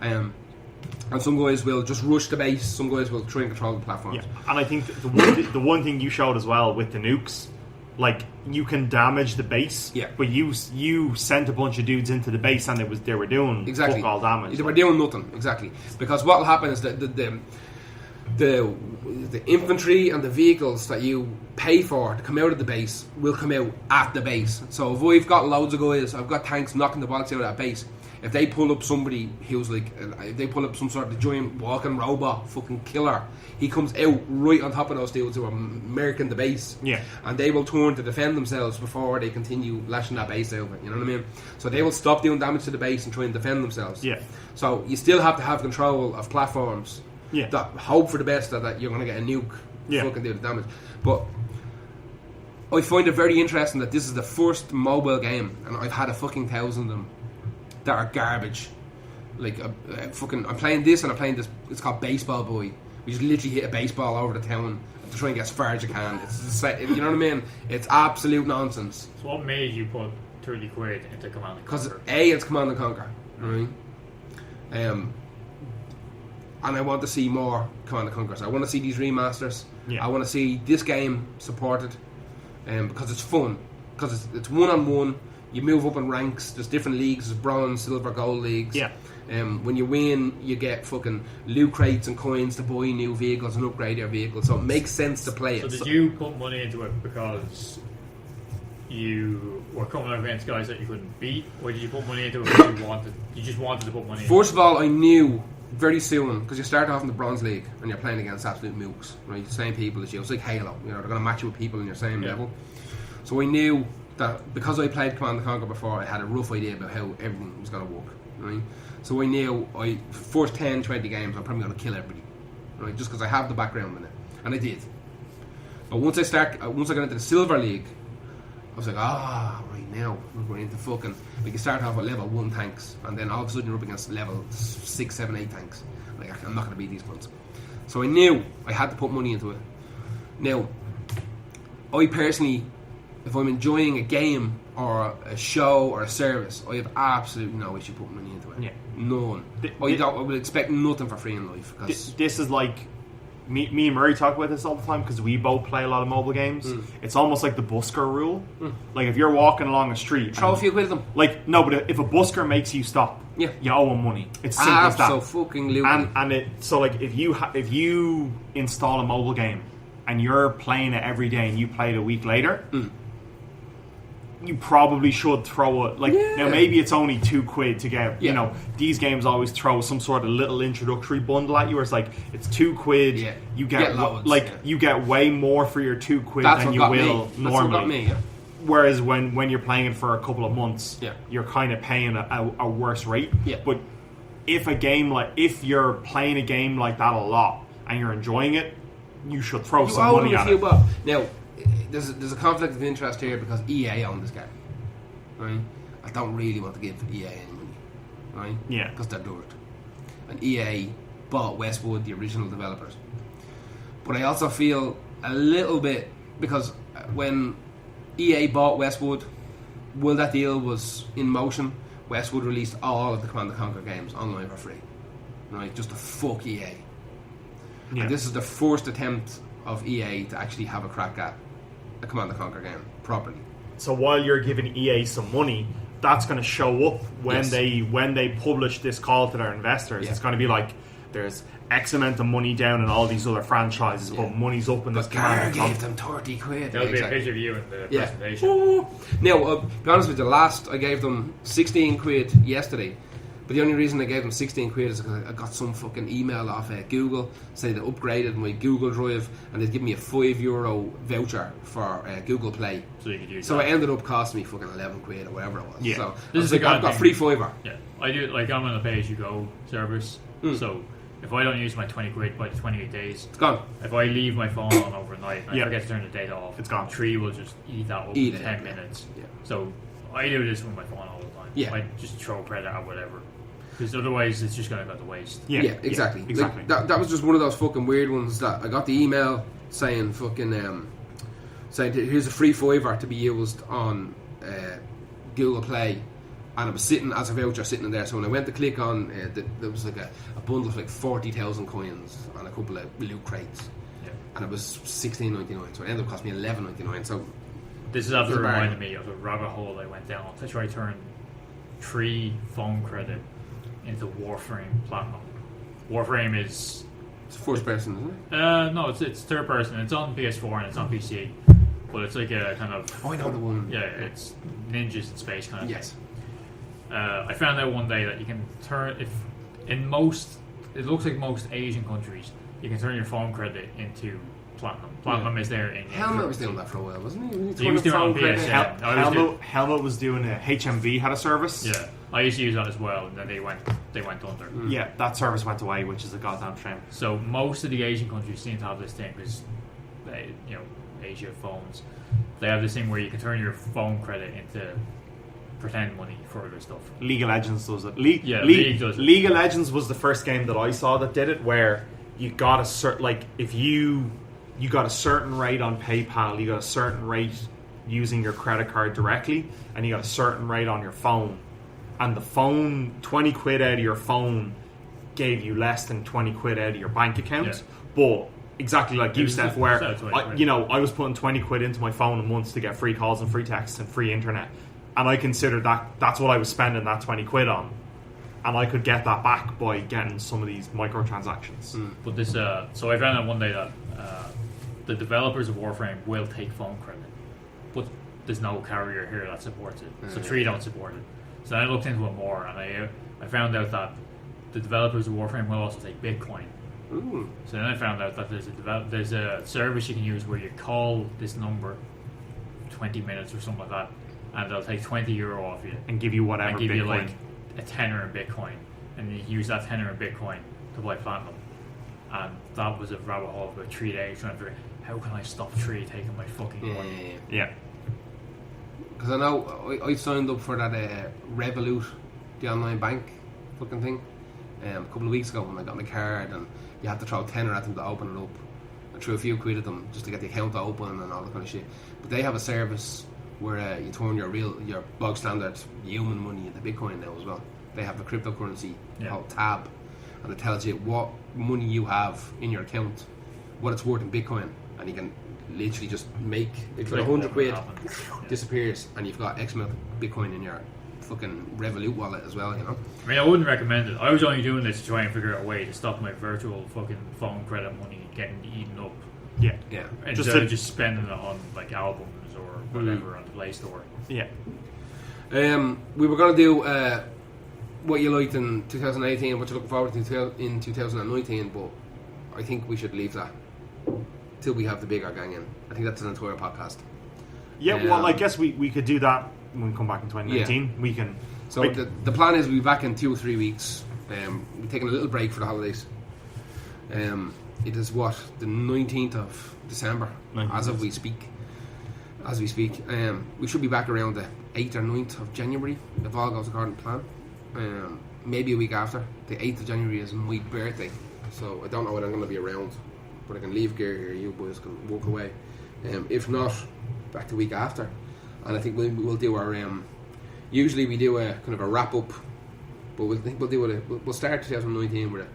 And some guys will just rush the base. Some guys will try and control the platforms. Yeah, and I think the one thing you showed as well with the nukes, like you can damage the base. Yeah. But you sent a bunch of dudes into the base and they were doing fuck all damage. They were doing nothing. Exactly. Because what will happen is that the infantry and the vehicles that you pay for to come out of the base will come out at the base. So if I've got loads of guys, I've got tanks knocking the bollocks out of that base. If they pull up somebody who's like, if they pull up some sort of giant walking robot fucking killer, he comes out right on top of those dudes who are murking the base. Yeah. And they will turn to defend themselves before they continue lashing that base out. You know what I mean? So they will stop doing damage to the base and try and defend themselves. Yeah. So you still have to have control of platforms. Yeah. That hope for the best that you're going to get a nuke. Yeah. Fucking do the damage. But I find it very interesting that this is the first mobile game, and I've had 1,000 of them that are garbage. Like I'm playing this and I'm playing this. It's called Baseball Boy. We just literally hit a baseball over the town to try and get as far as you can. You know what I mean? It's absolute nonsense. So what made you put 30 quid into Command and Conquer? Because it's Command and Conquer, right? And I want to see more Command and Conquer. So I want to see these remasters. Yeah. I want to see this game supported, because it's fun. Because it's one-on-one. You move up in ranks. There's different leagues. There's bronze, silver, gold leagues. Yeah. When you win, you get fucking loot crates and coins to buy new vehicles and upgrade your vehicles. So it makes sense to play it. So did you put money into it because you were coming up against guys that you couldn't beat, or did you put money into it because you just wanted to put money into it? First of all, I knew very soon, because you start off in the bronze league and you're playing against absolute mooks, right? The same people as you. It's like Halo. You know, they're going to match you with people in your same level. So I knew that because I played Command and Conquer before, I had a rough idea about how everything was going to work, right? So I knew first 10, 20 games I'm probably going to kill everybody, right? Just because I have the background in it, and I did. But once I got into the silver league, I was like, right now we're into fucking. Like you start off with level 1 tanks, and then all of a sudden you're up against level 6, 7, 8 tanks. Like I'm not going to beat these ones. So I knew I had to put money into it. Now, I personally, if I'm enjoying a game or a show or a service, I have absolutely no issue putting money into it. Yeah. None. I will expect nothing for free in life. Because This is like me and Murray talk about this all the time because we both play a lot of mobile games. It's almost like the busker rule. Like if you're walking along a street, throw a few quid at them. Like no, but if a busker makes you stop, you owe him money. It's simple as that. Absolutely. And so like if you install a mobile game and you're playing it every day and you play it a week later. You probably should throw it. Now maybe it's only £2 to get. You know, these games always throw some sort of little introductory bundle at you, where it's like it's £2. Yeah. You get loads, you get way more for your £2 than you will normally. That's what got me. Whereas when you're playing it for a couple of months, you're kind of paying a worse rate. But if you're playing a game like that a lot and you're enjoying it, you should throw some money at it. Now. There's a conflict of interest here because EA own this game, right? I don't really want to give EA any money, right? Yeah. Because they're dirt. And EA bought Westwood, the original developers. But I also feel a little bit, because when EA bought Westwood, while that deal was in motion, Westwood released all of the Command & Conquer games online for free, right? Just to fuck EA. Yeah. And this is the first attempt of EA to actually have a crack at a Command & Conquer game properly. So while you're giving EA some money, that's going to show up when they publish this call to their investors. It's going to be like, there's X amount of money down in all these other franchises, but money's up in this Command & Conquer. Gave them 30 quid. There'll be a picture of you in the presentation. Now, to be honest with you, I gave them 16 quid yesterday. But the only reason I gave them 16 quid is because I got some fucking email off Google saying they upgraded my Google Drive and they'd give me a €5 voucher for Google Play. So you could use it that. ended up costing me fucking 11 quid or whatever it was. Yeah. So I've got free fiver. Yeah. I do, like, I'm on a pay-as-you-go service. So if I don't use my 20 quid by the 28 days, it's gone. If I leave my phone on overnight and I forget to turn the data off, it's gone. Tree will just eat that up in 10 minutes. Yeah. So I do this with my phone all the time. Yeah. I just throw credit or whatever. Because otherwise it's just going to go to waste. Yeah, exactly. Like, that was just one of those fucking weird ones that I got the email saying fucking saying here's a free fiver to be used on Google Play, and it was sitting as a voucher sitting in there. So when I went to click on there was like a bundle of like 40,000 coins and a couple of loot crates, and it was $16.99. So it ended up costing me $11.99. So this is after reminding me of a rabbit hole I went down to try to turn 3 phone credit into Warframe Platinum. Warframe is... It's first person, isn't it? No, it's third person. It's on PS4 and it's on PC. But it's like a kind of... Oh, I know the one. Yeah, it's ninjas in space kind of thing. I found out one day that you can turn... It looks like most Asian countries, you can turn your phone credit into Platinum. Platinum is there in... Helmet was doing that for a while, wasn't he? He was doing it on PSN. Helmet was doing it. HMV had a service. Yeah. I used to use that as well, and then they went under. Yeah, that service went away, which is a goddamn shame. So most of the Asian countries seem to have this thing because Asia phones, they have this thing where you can turn your phone credit into pretend money for other stuff. League of Legends does it. League does it. League of Legends was the first game that I saw that did it, where you got a certain, like, if you got a certain rate on PayPal, you got a certain rate using your credit card directly, and you got a certain rate on your phone. And the phone, 20 quid out of your phone gave you less than 20 quid out of your bank account. Yeah. But exactly like you, Steph, where I was putting 20 quid into my phone a month to get free calls and free texts and free internet. And I considered that's what I was spending that 20 quid on. And I could get that back by getting some of these microtransactions. But this, so I found out one day that the developers of Warframe will take phone credit. But there's no carrier here that supports it. So Tree don't support it. So then I looked into it more, and I found out that the developers of Warframe will also take Bitcoin. Ooh. So then I found out that there's a service you can use where you call this number 20 minutes or something like that, and they'll take €20 off you and give you whatever. And give Bitcoin. you like a tenner in Bitcoin, and you use that tenner in Bitcoin to buy Platinum. And that was a rabbit hole for 3 days trying to figure how can I stop Tree taking my fucking money. Yeah. Because I know I signed up for that Revolut, the online bank fucking thing, a couple of weeks ago when I got my card, and you had to throw a tenner at them to open it up. I threw a few quid at them just to get the account open and all that kind of shit. But they have a service where you turn your bog standard human money into Bitcoin now as well. They have a cryptocurrency called Tab, and it tells you what money you have in your account what it's worth in Bitcoin, and you can literally just make it's like Like 100 quid what happened. Yeah. disappears, and you've got X amount of Bitcoin in your fucking Revolut wallet as well. You know. I mean, I wouldn't recommend it. I was only doing this to try and figure out a way to stop my virtual fucking phone credit money getting eaten up. Yeah. Yeah. Instead of just spending it on like albums or whatever on the Play Store. Yeah. We were going to do what you liked in 2018, what you're looking forward to in 2019, but I think we should leave that till we have the bigger gang in. I think that's an entire podcast. Yeah, well, I guess we could do that when we come back in 2019. Yeah. We can. So the plan is we'll be back in 2 or 3 weeks. We're taking a little break for the holidays. It is the 19th of December, 19th. as we speak. We should be back around the 8th or 9th of January, if all goes according to plan. Maybe a week after. The 8th of January is my birthday, so I don't know when I'm going to be around, but I can leave gear here, you boys can walk away. If not, back the week after. And I think we'll do our... usually we do a kind of a wrap-up, but we'll start 2019 with it.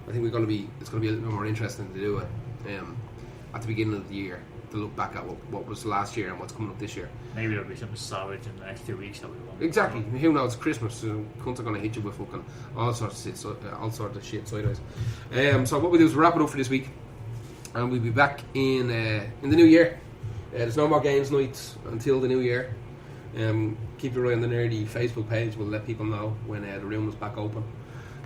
I think it's going to be a little bit more interesting to do it at the beginning of the year, to look back at what was last year and what's coming up this year. Maybe there'll be something savage in the next 2 weeks that we won't. Exactly. Who knows? Christmas. So cunts are going to hit you with fucking all sorts of shit sideways. So what we do is wrap it up for this week, and we'll be back in the new year. There's no more games nights until the new year. Keep your eye on the Nerdy Facebook page. We'll let people know when the room is back open.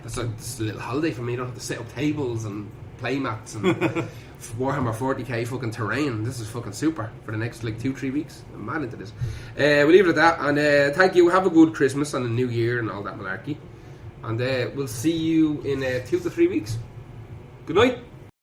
That's a little holiday for me. You don't have to set up tables and play mats and Warhammer 40k fucking terrain. This is fucking super for the next 2-3 weeks. I'm mad into this. We'll leave it at that, and thank you. Have a good Christmas and a New Year and all that malarkey, and we'll see you in 2 to 3 weeks. Good night.